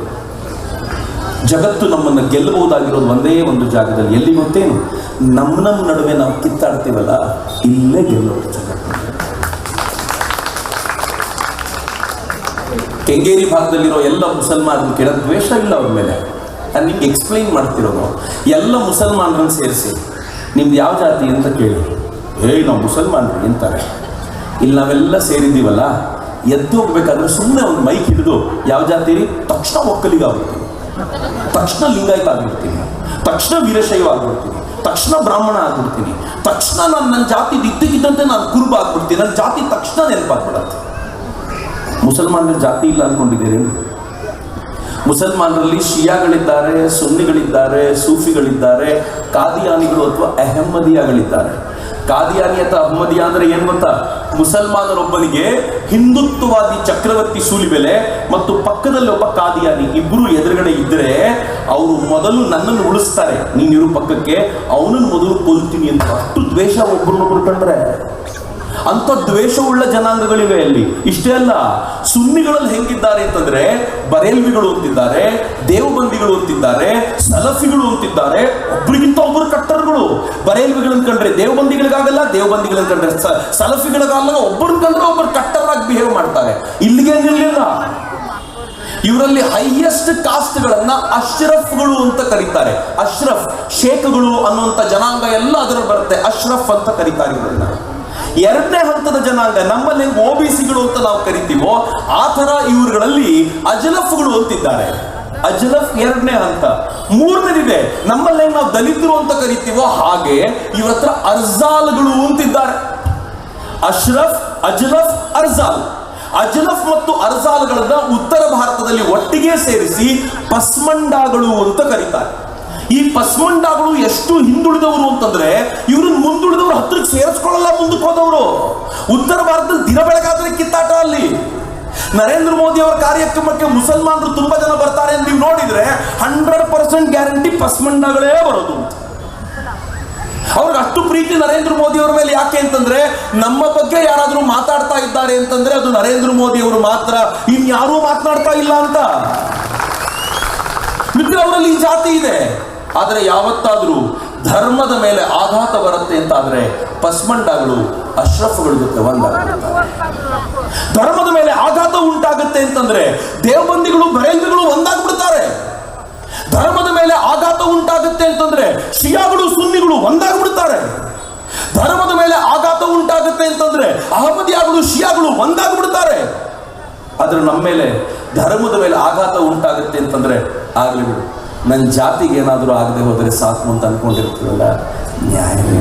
ಜಗತ್ತು ನಮ್ಮನ್ನು ಗೆಲ್ಲಬಹುದಾಗಿರೋದು ಒಂದೇ ಒಂದು ಜಾಗದಲ್ಲಿ. ಎಲ್ಲಿ ಗೊತ್ತೇನು? ನಮ್ಮ ನಡುವೆ ನಾವು ಕಿತ್ತಾಡ್ತೀವಲ್ಲ, ಇಲ್ಲೇ ಗೆಲ್ಲೋದು ಜಗತ್ತು. ಕೆಂಗೇರಿ ಭಾಗದಲ್ಲಿರೋ ಎಲ್ಲ ಮುಸಲ್ಮಾನರು ಕೇಳೋ ದ್ವೇಷ ಇಲ್ಲ ಅವ್ರ ಮೇಲೆ. ನಾನು ನಿಮ್ಗೆ ಎಕ್ಸ್ಪ್ಲೈನ್ ಮಾಡ್ತಿರೋದು, ಎಲ್ಲ ಮುಸಲ್ಮಾನರನ್ನು ಸೇರಿಸಿ ನಿಮ್ದು ಯಾವ ಜಾತಿ ಅಂತ ಕೇಳಿ, ನಾವು ಮುಸಲ್ಮಾನರು ಅಂತಾರೆ. ಇಲ್ಲಿ ನಾವೆಲ್ಲ ಸೇರಿದ್ದೀವಲ್ಲ, ಎದ್ದು ಹೋಗ್ಬೇಕಾದ್ರೆ ಸುಮ್ಮನೆ ಒಂದು ಮೈಕ್ ಹಿಡಿದು ಯಾವ ಜಾತಿ ರೀ, ತಕ್ಷಣ ಒಕ್ಕಲಿಗ ಆಗ್ಬಿಡ್ತೀನಿ, ತಕ್ಷಣ ಲಿಂಗಾಯತ ಆಗ್ಬಿಡ್ತೀನಿ, ತಕ್ಷಣ ವೀರಶೈವ ಆಗ್ಬಿಡ್ತೀನಿ, ತಕ್ಷಣ ಬ್ರಾಹ್ಮಣ ಆಗ್ಬಿಡ್ತೀನಿ, ತಕ್ಷಣ ನನ್ನ ಜಾತಿ ಇದ್ದಕ್ಕಿದ್ದಂತೆ ನಾನು ಕುರುಬ ಆಗ್ಬಿಡ್ತೀನಿ, ನನ್ನ ಜಾತಿ ತಕ್ಷಣ ನೆನಪಾಗ್ಬಿಡತ್ತೆ. ಮುಸಲ್ಮಾನರ ಜಾತಿ ಇಲ್ಲ ಅಂದ್ಕೊಂಡಿದ್ದೀರಿ? ಮುಸಲ್ಮಾನರಲ್ಲಿ ಶಿಯಾಗಳಿದ್ದಾರೆ, ಸುನ್ನಿಗಳಿದ್ದಾರೆ, ಸೂಫಿಗಳಿದ್ದಾರೆ, ಕಾದಿಯಾನಿಗಳು ಅಥವಾ ಅಹಮ್ಮದಿಯಾಗಳಿದ್ದಾರೆ. ಕಾದಿಯಾನಿ ಅಥವಾ ಅಹಮ್ಮದಿಯಾ ಅಂದ್ರೆ ಏನ್ ಗೊತ್ತಾ? ಮುಸಲ್ಮಾನರೊಬ್ಬನಿಗೆ ಹಿಂದುತ್ವವಾದಿ ಚಕ್ರವರ್ತಿ ಸೂಲಿಬೆಲೆ ಮತ್ತು ಪಕ್ಕದಲ್ಲಿ ಒಬ್ಬ ಕಾದಿಯಾನಿ ಇಬ್ರು ಎದುರುಗಡೆ ಇದ್ರೆ ಅವರು ಮೊದಲು ನನ್ನನ್ನು ಉಳಿಸ್ತಾರೆ, ನೀನಿರು ಪಕ್ಕಕ್ಕೆ, ಅವನನ್ನು ಮೊದಲು ಕೊಲ್ತೀನಿ ಅಂತ. ಅಷ್ಟು ದ್ವೇಷ ಒಬ್ಬರನ್ನೊಬ್ರು ಕಂಡ್ರೆ. ಅಂತ ದ್ವೇಷವುಳ್ಳ ಜನಾಂಗಗಳಿವೆ ಅಲ್ಲಿ. ಇಷ್ಟೇ ಅಲ್ಲ, ಸುನ್ನಿಗಳಲ್ಲಿ ಹೆಂಗಿದ್ದಾರೆ ಅಂತಂದ್ರೆ ಬರೇಲ್ವಿಗಳು ಅಂತಿದ್ದಾರೆ, ದೇವಬಂದಿಗಳು ಅಂತಿದ್ದಾರೆ, ಸಲಫಿಗಳು ಅಂತಿದ್ದಾರೆ, ಒಬ್ರಿಗಿಂತ ಒಬ್ಬರು ಕಟ್ಟರ್ಗಳು. ಬರೇಲ್ವಿಗಳನ್ನ ಕಂಡ್ರೆ ದೇವಬಂದಿಗಳಿಗಾಗಲ್ಲ, ದೇವಬಂದಿಗಳನ್ನ ಕಂಡ್ರೆ ಸಲಫಿಗಳಿಗಾಗಲ್ಲ, ಒಬ್ಬರನ್ನ ಕಂಡ್ರೆ ಒಬ್ಬರು ಕಟ್ಟರಾಗಿ ಬಿಹೇವ್ ಮಾಡ್ತಾರೆ. ಇಲ್ಲಿಗೆ ನಿಲ್ಲಿಲ್ಲ. ಇವರಲ್ಲಿ ಹೈಯೆಸ್ಟ್ ಕಾಸ್ಟ್ಗಳನ್ನ ಅಶ್ರಫ್ಗಳು ಅಂತ ಕರೀತಾರೆ. ಅಶ್ರಫ್, ಶೇಖ್ಗಳು ಅನ್ನುವಂಥ ಜನಾಂಗ ಎಲ್ಲ ಅದರಲ್ಲಿ ಬರುತ್ತೆ, ಅಶ್ರಫ್ ಅಂತ ಕರೀತಾರೆ ಇವರನ್ನ. ಎರಡನೇ ಹಂತದ ಜನಾಂಗ ನಮ್ಮಲ್ಲಿ OBCಗಳು ಅಂತ ನಾವು ಕರಿತೀವೋ ಆ ತರ ಇವರುಗಳಲ್ಲಿ ಅಜಲಫ್ಗಳು ಅಂತಿದ್ದಾರೆ. ಅಜಲಫ್ ಎರಡನೇ ಹಂತ. ಮೂರನೇದಿದೆ ನಮ್ಮಲ್ಲಿ ನಾವು ದಲಿತರು ಅಂತ ಕರಿತೀವೋ ಹಾಗೆ ಇವ್ರ ಹತ್ರ ಅರ್ಜಾಲ್ಗಳು ಅಂತಿದ್ದಾರೆ. ಅಶ್ರಫ್, ಅಜಲಫ್, ಅರ್ಜಾಲ್. ಅಜಲಫ್ ಮತ್ತು ಅರ್ಜಾಲ್ಗಳನ್ನ ಉತ್ತರ ಭಾರತದಲ್ಲಿ ಒಟ್ಟಿಗೆ ಸೇರಿಸಿ ಪಸ್ಮಂಡಾಗಳು ಅಂತ ಕರೀತಾರೆ. ಈ ಪಸ್ಮಂಡಾಗಳು ಎಷ್ಟು ಹಿಂದುಳಿದವರು ಅಂತಂದ್ರೆ ಇವ್ರನ್ನ ಮುಂದುಳಿದವರು ಹತ್ರಕ್ಕೆ ಸೇರಿಸ್ಕೊಳ್ಳಲ್ಲ, ಮುಂದಕ್ಕೆ ಹೋದವರು. ಉತ್ತರ ಭಾರತದಲ್ಲಿ ದಿನ ಬೆಳಗಾದ್ರೆ ಕಿತ್ತಾಟ ಅಲ್ಲಿ. ನರೇಂದ್ರ ಮೋದಿ ಅವರ ಕಾರ್ಯಕ್ರಮಕ್ಕೆ ಮುಸಲ್ಮಾನರು ತುಂಬಾ ಜನ ಬರ್ತಾರೆ ಅಂತ ನೀವು ನೋಡಿದ್ರೆ 100% ಗ್ಯಾರಂಟಿ ಪಸ್ಮಂಡಾಗಳೇ ಬರೋದು. ಅವ್ರಿಗೆ ಅಷ್ಟು ಪ್ರೀತಿ ನರೇಂದ್ರ ಮೋದಿ ಅವರ ಮೇಲೆ. ಯಾಕೆ ಅಂತಂದ್ರೆ ನಮ್ಮ ಬಗ್ಗೆ ಯಾರಾದ್ರೂ ಮಾತಾಡ್ತಾ ಇದ್ದಾರೆ ಅಂತಂದ್ರೆ ಅದು ನರೇಂದ್ರ ಮೋದಿ ಅವರು ಮಾತ್ರ, ಇನ್ಯಾರೂ ಮಾತನಾಡ್ತಾ ಇಲ್ಲ ಅಂತ. ಮಿತ್ರ, ಅವರಲ್ಲಿ ಈ ಜಾತಿ ಇದೆ. ಆದರೆ ಯಾವತ್ತಾದ್ರೂ ಧರ್ಮದ ಮೇಲೆ ಆಘಾತ ಬರುತ್ತೆ ಅಂತ ಆದ್ರೆ ಪಸ್ಮಂಡಾಗಳು ಅಶ್ರಫ್ಗಳ ಜೊತೆ ಒಂದಾಗ್ಬಿಡ್ತಾರೆ. ಧರ್ಮದ ಮೇಲೆ ಆಘಾತ ಉಂಟಾಗುತ್ತೆ ಅಂತಂದ್ರೆ ದೇವಬಂದಿಗಳು, ಬರೇಲ್ವಿಗಳು ಒಂದಾಗ್ಬಿಡ್ತಾರೆ. ಧರ್ಮದ ಮೇಲೆ ಆಘಾತ ಉಂಟಾಗುತ್ತೆ ಅಂತಂದ್ರೆ ಶಿಯಾಗಳು, ಸುನ್ನಿಗಳು ಒಂದಾಗ್ಬಿಡ್ತಾರೆ. ಧರ್ಮದ ಮೇಲೆ ಆಘಾತ ಉಂಟಾಗುತ್ತೆ ಅಂತಂದ್ರೆ ಅಹಮದಿಯಾಗಳು, ಶಿಯಾಗಳು ಒಂದಾಗ್ಬಿಡ್ತಾರೆ. ಆದ್ರೆ ನಮ್ಮ ಮೇಲೆ ಧರ್ಮದ ಮೇಲೆ ಆಘಾತ ಉಂಟಾಗುತ್ತೆ ಅಂತಂದ್ರೆ ಆಗ್ಲಿ ಬಿಡು, ನನ್ನ ಜಾತಿಗೆ ಏನಾದರೂ ಆಗದೆ ಹೋದರೆ ಸಾಕು ಅಂತ ಅನ್ಕೊಂಡಿರ್ತೀವಲ್ಲ, ನ್ಯಾಯವೇ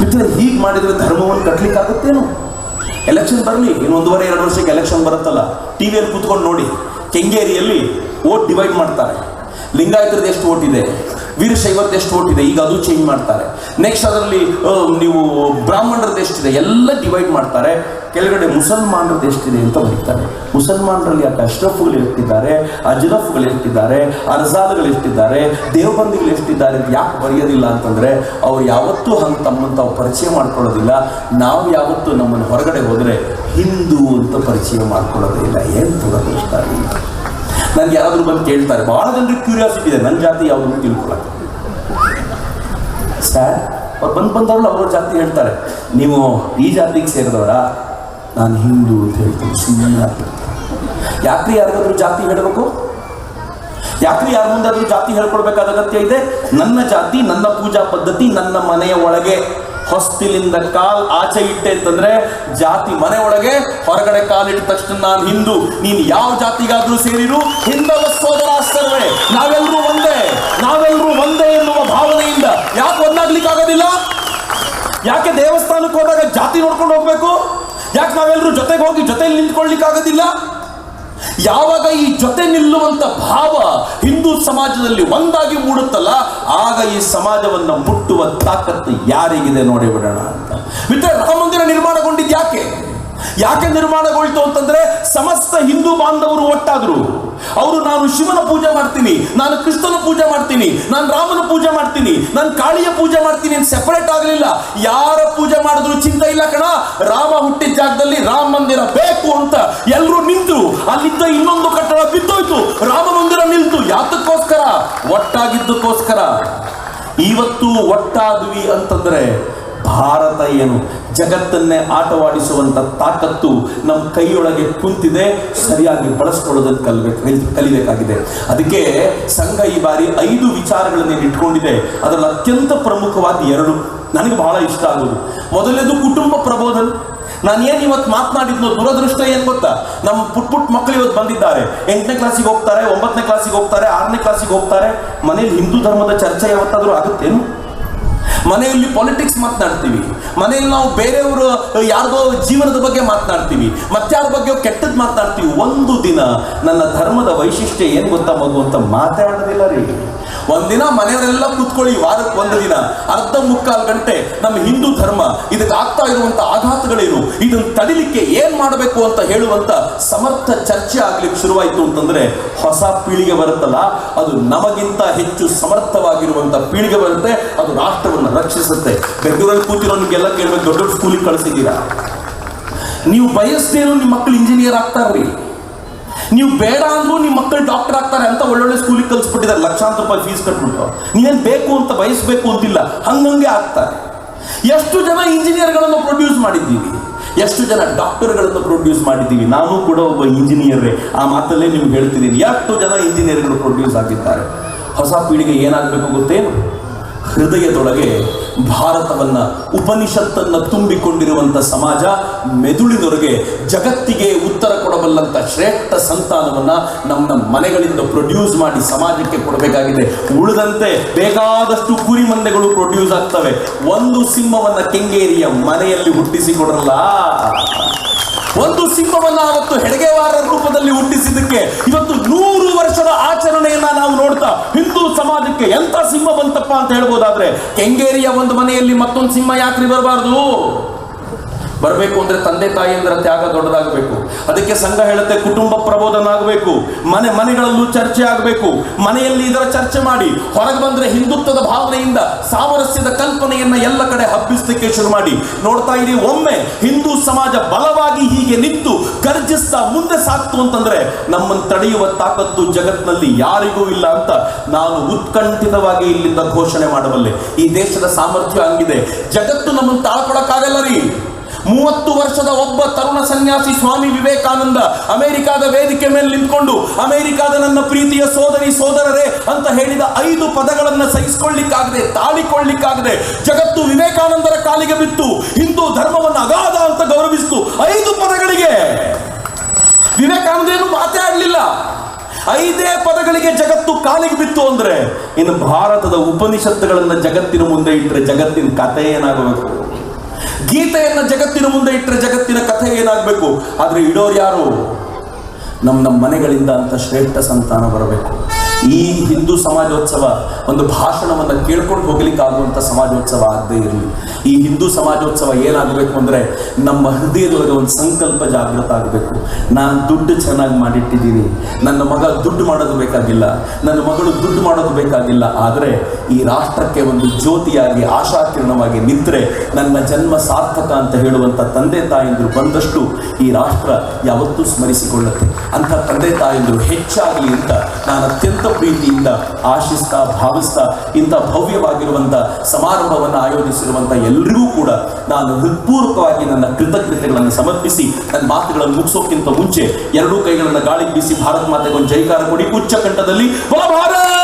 ಮಿತ್ರ. ಹೀಗೆ ಮಾಡಿದ್ರೆ ಧರ್ಮವನ್ನು ಕಟ್ಲಿಕ್ಕಾಗುತ್ತೇನು? ಎಲೆಕ್ಷನ್ ಬರಲಿ, ಇನ್ನು 1.5-2 ವರ್ಷಕ್ಕೆ ಎಲೆಕ್ಷನ್ ಬರುತ್ತಲ್ಲ, ಟಿವಿಯಲ್ಲಿ ಕೂತ್ಕೊಂಡು ನೋಡಿ. ಕೆಂಗೇರಿಯಲ್ಲಿ ವೋಟ್ ಡಿವೈಡ್ ಮಾಡ್ತಾರೆ. ಲಿಂಗಾಯತರದ್ದು ಎಷ್ಟು ವೋಟ್ ಇದೆ, ವೀರಶೈವರದ್ದು ಎಷ್ಟು ವೋಟ್ ಇದೆ, ಈಗ ಅದು ಚೇಂಜ್ ಮಾಡ್ತಾರೆ. ನೆಕ್ಸ್ಟ್ ಅದರಲ್ಲಿ ನೀವು ಬ್ರಾಹ್ಮಣರದ್ದು ಎಷ್ಟಿದೆ ಎಲ್ಲ ಡಿವೈಡ್ ಮಾಡ್ತಾರೆ. ಕೆಳಗಡೆ ಮುಸಲ್ಮಾನರದ್ದು ಎಷ್ಟಿದೆ ಅಂತ ಬರೀತಾರೆ. ಮುಸಲ್ಮಾನರಲ್ಲಿ ಯಾಕೆ ಅಶ್ರಫ್ಗಳು ಎಷ್ಟಿದ್ದಾರೆ, ಅಜ್ರಫ್ಗಳು ಎಷ್ಟಿದ್ದಾರೆ, ಅರ್ಜಾಲ್ಗಳು ಎಷ್ಟಿದ್ದಾರೆ, ದೇವಬಂದಿಗಳು ಎಷ್ಟಿದ್ದಾರೆ ಅಂತ ಯಾಕೆ ಬರೆಯೋದಿಲ್ಲ ಅಂತಂದ್ರೆ ಅವ್ರು ಯಾವತ್ತೂ ಹಂಗೆ ತಮ್ಮನ್ನು ತಾವು ಪರಿಚಯ ಮಾಡ್ಕೊಳ್ಳೋದಿಲ್ಲ. ನಾವು ಯಾವತ್ತೂ ನಮ್ಮನ್ನು ಹೊರಗಡೆ ಹೋದರೆ ಹಿಂದೂ ಅಂತ ಪರಿಚಯ ಮಾಡ್ಕೊಳ್ಳೋದೇ ಇಲ್ಲ. ಏನು ದುರದೃಷ್ಟ. ನನ್ಗೆ ಯಾರಾದ್ರೂ ಬಂದು ಕೇಳ್ತಾರೆ, ಬಹಳ ಜನರಿಗೆ ಕ್ಯೂರಿಯಾಸಿಟಿ ಇದೆ, ನನ್ನ ಜಾತಿ ಯಾವುದು ತಿಳ್ಕೊಳ್ಳೋದು. ಸರ್ ಅವ್ರು ಬಂದವ್ರಲ್ಲ ಅವ್ರ ಜಾತಿ ಹೇಳ್ತಾರೆ, ನೀವು ಈ ಜಾತಿಗೆ ಸೇರಿದವರ? ನಾನು ಹಿಂದೂ ಅಂತ ಹೇಳ್ತೀನಿ. ಸುಮ್ಮನೆ ಯಾಕ್ರಿ ಯಾರಿಗಾದ್ರೂ ಜಾತಿ ಹೇಳಬೇಕು? ಯಾಕ್ರಿ ಯಾರ ಮುಂದಾದ್ರೂ ಜಾತಿ ಹೇಳ್ಕೊಡ್ಬೇಕಾದ ಅಗತ್ಯ ಇದೆ? ನನ್ನ ಜಾತಿ, ನನ್ನ ಪೂಜಾ ಪದ್ಧತಿ ನನ್ನ ಮನೆಯ ಒಳಗೆ. ಹೊಸ್ತಿಲಿಂದ ಕಾಲ್ ಆಚೆ ಇಟ್ಟೆ ಅಂತಂದ್ರೆ ಜಾತಿ ಮನೆ ಒಳಗೆ, ಹೊರಗಡೆ ಕಾಲಿಟ್ಟ ತಕ್ಷಣ ನಾನು ಹಿಂದೂ. ನೀನು ಯಾವ ಜಾತಿಗಾದ್ರೂ ಸೇರಿರು, ಹಿಂದವ ಸೋದರ ಸರ್ವೇ, ನಾವೆಲ್ಲರೂ ಒಂದೇ, ನಾವೆಲ್ಲರೂ ಒಂದೇ ಎನ್ನುವ ಭಾವನೆಯಿಂದ ಯಾಕೆ ಒಂದಾಗ್ಲಿಕ್ಕೆ ಆಗೋದಿಲ್ಲ? ಯಾಕೆ ದೇವಸ್ಥಾನಕ್ಕೆ ಹೋದಾಗ ಜಾತಿ ನೋಡ್ಕೊಂಡು ಹೋಗ್ಬೇಕು? ಯಾಕೆ ನಾವೆಲ್ಲರೂ ಜೊತೆಗೆ ಹೋಗಿ ಜೊತೆಯಲ್ಲಿ ನಿಂತ್ಕೊಳ್ಳಿಕ್ಕೆ ಆಗೋದಿಲ್ಲ? ಯಾವಾಗ ಈ ಜೊತೆ ನಿಲ್ಲುವಂತ ಭಾವ ಹಿಂದೂ ಸಮಾಜದಲ್ಲಿ ಒಂದಾಗಿ ಮೂಡುತ್ತಲ್ಲ, ಆಗ ಈ ಸಮಾಜವನ್ನ ಮುಟ್ಟುವ ತಾಕತ್ತು ಯಾರಿಗಿದೆ ನೋಡಿ ಬಿಡೋಣ ಅಂತ. ಮಿತ್ರ, ರಾಮ ಮಂದಿರ ನಿರ್ಮಾಣಗೊಂಡಿದ್ದು ಯಾಕೆ ನಿರ್ಮಾಣಗೊಳ್ತು ಅಂತಂದ್ರೆ ಸಮಸ್ತ ಹಿಂದೂ ಬಾಂಧವರು ಒಟ್ಟಾದ್ರು. ಅವರು ನಾನು ಶಿವನ ಪೂಜೆ ಮಾಡ್ತೀನಿ, ನಾನು ಕೃಷ್ಣನ ಪೂಜೆ ಮಾಡ್ತೀನಿ, ನಾನು ರಾಮನ ಪೂಜೆ ಮಾಡ್ತೀನಿ, ನಾನು ಕಾಳಿಯ ಪೂಜೆ ಮಾಡ್ತೀನಿ ಅಂತ ಸೆಪರೇಟ್ ಆಗಲಿಲ್ಲ. ಯಾರ ಪೂಜೆ ಮಾಡಿದ್ರು ಚಿಂತೆ ಇಲ್ಲ ಕಣ. ರಾಮ ಹುಟ್ಟಿದ ಜಾಗದಲ್ಲಿ ರಾಮ ಮಂದಿರ ಬೇಕು ಅಂತ ಎಲ್ಲರೂ ನಿಂತರು. ಅಲ್ಲಿದ್ದ ಇನ್ನೊಂದು ಕಟ್ಟಡ ಬಿದ್ದೋಯ್ತು, ರಾಮ ಮಂದಿರ ನಿಲ್ತು. ಯಾತಕ್ಕೋಸ್ಕರ? ಒಟ್ಟಾಗಿದ್ದಕ್ಕೋಸ್ಕರ. ಇವತ್ತು ಒಟ್ಟಾದ್ವಿ ಅಂತಂದ್ರೆ ಭಾರತ ಏನು ಜಗತ್ತನ್ನೇ ಆಟವಾಡಿಸುವಂಥ ತಾಕತ್ತು ನಮ್ಮ ಕೈಯೊಳಗೆ ಕುಂತಿದೆ, ಸರಿಯಾಗಿ ಬಳಸ್ಕೊಳ್ಳೋದನ್ನು ಕಲಿಬೇಕಾಗಿದೆ. ಅದಕ್ಕೆ ಸಂಘ ಈ ಬಾರಿ 5 ವಿಚಾರಗಳನ್ನು ಇಟ್ಕೊಂಡಿದೆ. ಅದರಲ್ಲಿ ಅತ್ಯಂತ ಪ್ರಮುಖವಾದ 2 ನನಗೆ ಬಹಳ ಇಷ್ಟ ಆಗೋದು. ಮೊದಲನೇದು ಕುಟುಂಬ ಪ್ರಬೋಧನೆ. ನಾನು ಏನು ಇವತ್ತು ಮಾತನಾಡಿದ್ನೋ ದುರದೃಷ್ಟ ಏನು ಗೊತ್ತಾ, ನಮ್ಮ ಪುಟ್ ಮಕ್ಕಳು ಇವತ್ತು ಬಂದಿದ್ದಾರೆ, 8ನೇ ಕ್ಲಾಸಿಗೆ ಹೋಗ್ತಾರೆ, 9ನೇ ಕ್ಲಾಸಿಗೆ ಹೋಗ್ತಾರೆ, 6ನೇ ಕ್ಲಾಸಿಗೆ ಹೋಗ್ತಾರೆ. ಮನೇಲಿ ಹಿಂದೂ ಧರ್ಮದ ಚರ್ಚೆ ಯಾವತ್ತಾದರೂ ಆಗುತ್ತೇನು? ಮನೆಯಲ್ಲಿ ಪಾಲಿಟಿಕ್ಸ್ ಮಾತನಾಡ್ತೀವಿ, ಮನೆಯಲ್ಲಿ ನಾವು ಬೇರೆಯವರು ಯಾರ್ದೋ ಜೀವನದ ಬಗ್ಗೆ ಮಾತನಾಡ್ತೀವಿ, ಮತ್ತಾರ ಬಗ್ಗೆ ಕೆಟ್ಟದ್ದು ಮಾತನಾಡ್ತೀವಿ. ಒಂದು ದಿನ ನನ್ನ ಧರ್ಮದ ವೈಶಿಷ್ಟ್ಯ ಏನು ಗೊತ್ತಾ ಮಗು ಅಂತ ಮಾತಾಡೋದಿಲ್ಲ ರೀ. ಒಂದಿನ ಮನೆಯವರೆಲ್ಲ ಕೂತ್ಕೊಳ್ಳಿ, ವಾರಕ್ಕೆ 1 ದಿನ ಅರ್ಧ ಮುಕ್ಕಾಲು ಗಂಟೆ ನಮ್ಮ ಹಿಂದೂ ಧರ್ಮ ಇದಕ್ಕೆ ಆಗ್ತಾ ಇರುವಂತ ಆಘಾತಗಳೇನು, ಇದನ್ನು ತಡಿಲಿಕ್ಕೆ ಏನ್ ಮಾಡಬೇಕು ಅಂತ ಹೇಳುವಂತ ಸಮರ್ಥ ಚರ್ಚೆ ಆಗ್ಲಿಕ್ಕೆ ಶುರುವಾಯಿತು ಅಂತಂದ್ರೆ ಹೊಸ ಪೀಳಿಗೆ ಬರುತ್ತಲ್ಲ, ಅದು ನಮಗಿಂತ ಹೆಚ್ಚು ಸಮರ್ಥವಾಗಿರುವಂತ ಪೀಳಿಗೆ ಬರುತ್ತೆ. ಅದು ರಾಷ್ಟ್ರವನ್ನು ರಕ್ಷಿಸುತ್ತೆ. ಬೆಂಗಳೂರಲ್ಲಿ ಕೂತಿರೋ ನಿಮ್ಗೆಲ್ಲ ಕೇಳ್ಬೇಕು, ದೊಡ್ಡ ದೊಡ್ಡ ಸ್ಕೂಲಿಗೆ ಕಳಿಸಿದ್ದೀರಾ? ನೀವು ಬಯಸ್ತೇನು ನಿಮ್ಮ ಮಕ್ಕಳು ಇಂಜಿನಿಯರ್ ಆಗ್ತಾರ್ರಿ, ನೀವು ಬೇಡ ಅಂದ್ರೂ ನಿಮ್ಮ ಮಕ್ಕಳು ಡಾಕ್ಟರ್ ಆಗ್ತಾರೆ ಅಂತ ಒಳ್ಳೊಳ್ಳೆ ಸ್ಕೂಲಿಗೆ ಕಲಿಸ್ಬಿಟ್ಟಿದ್ದಾರೆ, ಲಕ್ಷಾಂತರ ರೂಪಾಯಿ ಫೀಸ್ ಕಟ್ಬಿಟ್ಟು. ನೀವೇನು ಬೇಕು ಅಂತ ಬಯಸಬೇಕು ಅಂತಿಲ್ಲ, ಹಂಗಂಗೆ ಆಗ್ತಾರೆ. ಎಷ್ಟು ಜನ ಇಂಜಿನಿಯರ್ಗಳನ್ನು ಪ್ರೊಡ್ಯೂಸ್ ಮಾಡಿದ್ದೀವಿ, ಎಷ್ಟು ಜನ ಡಾಕ್ಟರ್ಗಳನ್ನು ಪ್ರೊಡ್ಯೂಸ್ ಮಾಡಿದ್ದೀವಿ. ನಾನು ಕೂಡ ಒಬ್ಬ ಇಂಜಿನಿಯರೇ, ಆ ಮಾತಲ್ಲೇ ನಿಮ್ಗೆ ಹೇಳ್ತಿದ್ದೀನಿ. ಎಷ್ಟು ಜನ ಇಂಜಿನಿಯರ್ಗಳು ಪ್ರೊಡ್ಯೂಸ್ ಆಗಿದ್ದಾರೆ. ಹೊಸ ಪೀಳಿಗೆ ಏನಾಗಬೇಕು ಗೊತ್ತೇನು? ಹೃದಯದೊಳಗೆ ಭಾರತವನ್ನ, ಉಪನಿಷತ್ತನ್ನು ತುಂಬಿಕೊಂಡಿರುವಂಥ ಸಮಾಜ, ಮೆದುಳಿನೊಳಗೆ ಜಗತ್ತಿಗೆ ಉತ್ತರ ಕೊಡಬಲ್ಲಂಥ ಶ್ರೇಷ್ಠ ಸಂತಾನವನ್ನ ನಮ್ಮ ಮನೆಗಳಿಂದ ಪ್ರೊಡ್ಯೂಸ್ ಮಾಡಿ ಸಮಾಜಕ್ಕೆ ಕೊಡಬೇಕಾಗಿದೆ. ಉಳಿದಂತೆ ಬೇಕಾದಷ್ಟು ಕುರಿ ಮಂದೆಗಳು ಪ್ರೊಡ್ಯೂಸ್ ಆಗ್ತವೆ, ಒಂದು ಸಿಂಹವನ್ನ ಕೆಂಗೇರಿಯ ಮನೆಯಲ್ಲಿ ಹುಟ್ಟಿಸಿಕೊಡಲ್ಲ. ಒಂದು ಸಿಂಹವನ್ನ ಅವತ್ತು ಹೆಡಗೆವಾರರ ರೂಪದಲ್ಲಿ ಹುಟ್ಟಿಸಿದ್ದಕ್ಕೆ ಇವತ್ತು 100 ವರ್ಷದ ಆಚರಣೆಯನ್ನ ನಾವು ನೋಡ್ತಾ ಹಿಂದೂ ಸಮಾಜಕ್ಕೆ ಎಂತ ಸಿಂಹ ಬಂತಪ್ಪ ಅಂತ ಹೇಳ್ಬೋದಾದ್ರೆ, ಕೆಂಗೇರಿಯ ಒಂದು ಮನೆಯಲ್ಲಿ ಮತ್ತೊಂದು ಸಿಂಹ ಯಾಕ್ರಿ ಬರಬಾರ್ದು? ಬರಬೇಕು ಅಂದ್ರೆ ತಂದೆ ತಾಯಿಯಂದ್ರ ತ್ಯಾಗ ದೊಡ್ಡದಾಗಬೇಕು. ಅದಕ್ಕೆ ಸಂಘ ಹೇಳುತ್ತೆ ಕುಟುಂಬ ಪ್ರಬೋಧನ ಆಗಬೇಕು, ಮನೆಗಳಲ್ಲೂ ಚರ್ಚೆ ಆಗಬೇಕು. ಮನೆಯಲ್ಲಿ ಇದರ ಚರ್ಚೆ ಮಾಡಿ ಹೊರಗೆ ಬಂದ್ರೆ ಹಿಂದುತ್ವದ ಭಾವನೆಯಿಂದ ಸಾಮರಸ್ಯದ ಕಲ್ಪನೆಯನ್ನ ಎಲ್ಲ ಕಡೆ ಹಬ್ಬಿಸಲಿಕ್ಕೆ ಶುರು ಮಾಡಿ. ನೋಡ್ತಾ ಇರಿ, ಒಮ್ಮೆ ಹಿಂದೂ ಸಮಾಜ ಬಲವಾಗಿ ಹೀಗೆ ನಿಂತು ಗರ್ಜಿಸ್ತಾ ಮುಂದೆ ಸಾಕ್ತು ಅಂತಂದ್ರೆ ನಮ್ಮನ್ನು ತಡೆಯುವ ತಾಕತ್ತು ಜಗತ್ತಿನಲ್ಲಿ ಯಾರಿಗೂ ಇಲ್ಲ ಅಂತ ನಾನು ಉತ್ಕಂಠಿತವಾಗಿ ಇಲ್ಲಿಂದ ಘೋಷಣೆ ಮಾಡಬಲ್ಲೆ. ಈ ದೇಶದ ಸಾಮರ್ಥ್ಯ ಹಂಗಿದೆ, ಜಗತ್ತು ನಮ್ಮನ್ನು ತಾಳ್ಕೊಳಕ್ಕಾಗಲ್ಲ ರೀ. 30 ವರ್ಷದ ಒಬ್ಬ ತರುಣ ಸನ್ಯಾಸಿ ಸ್ವಾಮಿ ವಿವೇಕಾನಂದ ಅಮೆರಿಕಾದ ವೇದಿಕೆ ಮೇಲೆ ನಿಂತ್ಕೊಂಡು ಅಮೆರಿಕಾದ ನನ್ನ ಪ್ರೀತಿಯ ಸೋದರರೇ ಅಂತ ಹೇಳಿದ 5 ಪದಗಳನ್ನು ಸಹಿಸಿಕೊಳ್ಳಿಕ್ಕಾಗದೆ, ತಾಳಿಕೊಳ್ಳಿಕ್ಕಾಗದೆ ಜಗತ್ತು ವಿವೇಕಾನಂದರ ಕಾಲಿಗೆ ಬಿತ್ತು. ಹಿಂದೂ ಧರ್ಮವನ್ನು ಅಗಾಧ ಅಂತ ಗೌರವಿಸಿತು 5 ಪದಗಳಿಗೆ. ವಿವೇಕಾನಂದ ಏನು ಮಾತಾಡಲಿಲ್ಲ, 5 ಪದಗಳಿಗೆ ಜಗತ್ತು ಕಾಲಿಗೆ ಬಿತ್ತು ಅಂದ್ರೆ ಇನ್ನು ಭಾರತದ ಉಪನಿಷತ್ತುಗಳನ್ನ ಜಗತ್ತಿನ ಮುಂದೆ ಇಟ್ಟರೆ ಜಗತ್ತಿನ ಕಥೆ ಏನಾಗಬೇಕು? ಗೀತೆಯನ್ನ ಜಗತ್ತಿನ ಮುಂದೆ ಇಟ್ಟರೆ ಜಗತ್ತಿನ ಕಥೆ ಏನಾಗಬೇಕು? ಆದ್ರೆ ಇಡೋರು ಯಾರು? ನಮ್ಮ ಮನೆಗಳಿಂದ ಅಂತ ಶ್ರೇಷ್ಠ ಸಂತಾನ ಬರಬೇಕು. ಈ ಹಿಂದೂ ಸಮಾಜೋತ್ಸವ ಒಂದು ಭಾಷಣವನ್ನು ಕೇಳ್ಕೊಂಡು ಹೋಗ್ಲಿಕ್ಕೆ ಆಗುವಂಥ ಸಮಾಜೋತ್ಸವ ಆಗದೇ ಇರಲಿ. ಈ ಹಿಂದೂ ಸಮಾಜೋತ್ಸವ ಏನಾಗಬೇಕು ಅಂದರೆ ನಮ್ಮ ಹೃದಯದೊಳಗೆ ಒಂದು ಸಂಕಲ್ಪ ಜಾಗೃತ ಆಗಬೇಕು. ನಾನು ದುಡ್ಡು ಚೆನ್ನಾಗಿ ಮಾಡಿಟ್ಟಿದ್ದೀನಿ, ನನ್ನ ಮಗ ದುಡ್ಡು ಮಾಡೋದು ಬೇಕಾಗಿಲ್ಲ, ನನ್ನ ಮಗಳು ದುಡ್ಡು ಮಾಡೋದು ಬೇಕಾಗಿಲ್ಲ. ಆದರೆ ಈ ರಾಷ್ಟ್ರಕ್ಕೆ ಒಂದು ಜ್ಯೋತಿಯಾಗಿ ಆಶಾಕಿರಣವಾಗಿ ನಿಂತರೆ ನನ್ನ ಜನ್ಮ ಸಾರ್ಥಕ ಅಂತ ಹೇಳುವಂಥ ತಂದೆ ತಾಯಂದಿರು ಬಂದಷ್ಟು ಈ ರಾಷ್ಟ್ರ ಯಾವತ್ತೂ ಸ್ಮರಿಸಿಕೊಳ್ಳುತ್ತೆ. ಅಂಥ ತಂದೆ ತಾಯಂದಿರು ಹೆಚ್ಚಾಗಲಿ ಅಂತ ನಾನು ಅತ್ಯಂತ ಪ್ರೀತಿಯಿಂದ ಆಶಿಸ್ತಾ ಭಾವಿಸ್ತಾ ಇಂಥ ಭವ್ಯವಾಗಿರುವಂಥ ಸಮಾರಂಭವನ್ನು ಆಯೋಜಿಸಿರುವಂಥ ಎಲ್ಲರಿಗೂ ಕೂಡ ನಾನು ಹೃತ್ಪೂರ್ವಕವಾಗಿ ನನ್ನ ಕೃತಜ್ಞತೆಗಳನ್ನು ಸಮರ್ಪಿಸಿ ನನ್ನ ಮಾತುಗಳನ್ನು ಮುಗಿಸೋಕ್ಕಿಂತ ಮುಂಚೆ 2 ಕೈಗಳನ್ನು ಗಾಳಿಗೆ ಬೀಸಿ ಭಾರತ ಮಾತೆಗೆ ಒಂದು ಜೈಕಾರ ಕೊಡಿ, ಉಚ್ಚ ಕಂಠದಲ್ಲಿ ಭಾರತ್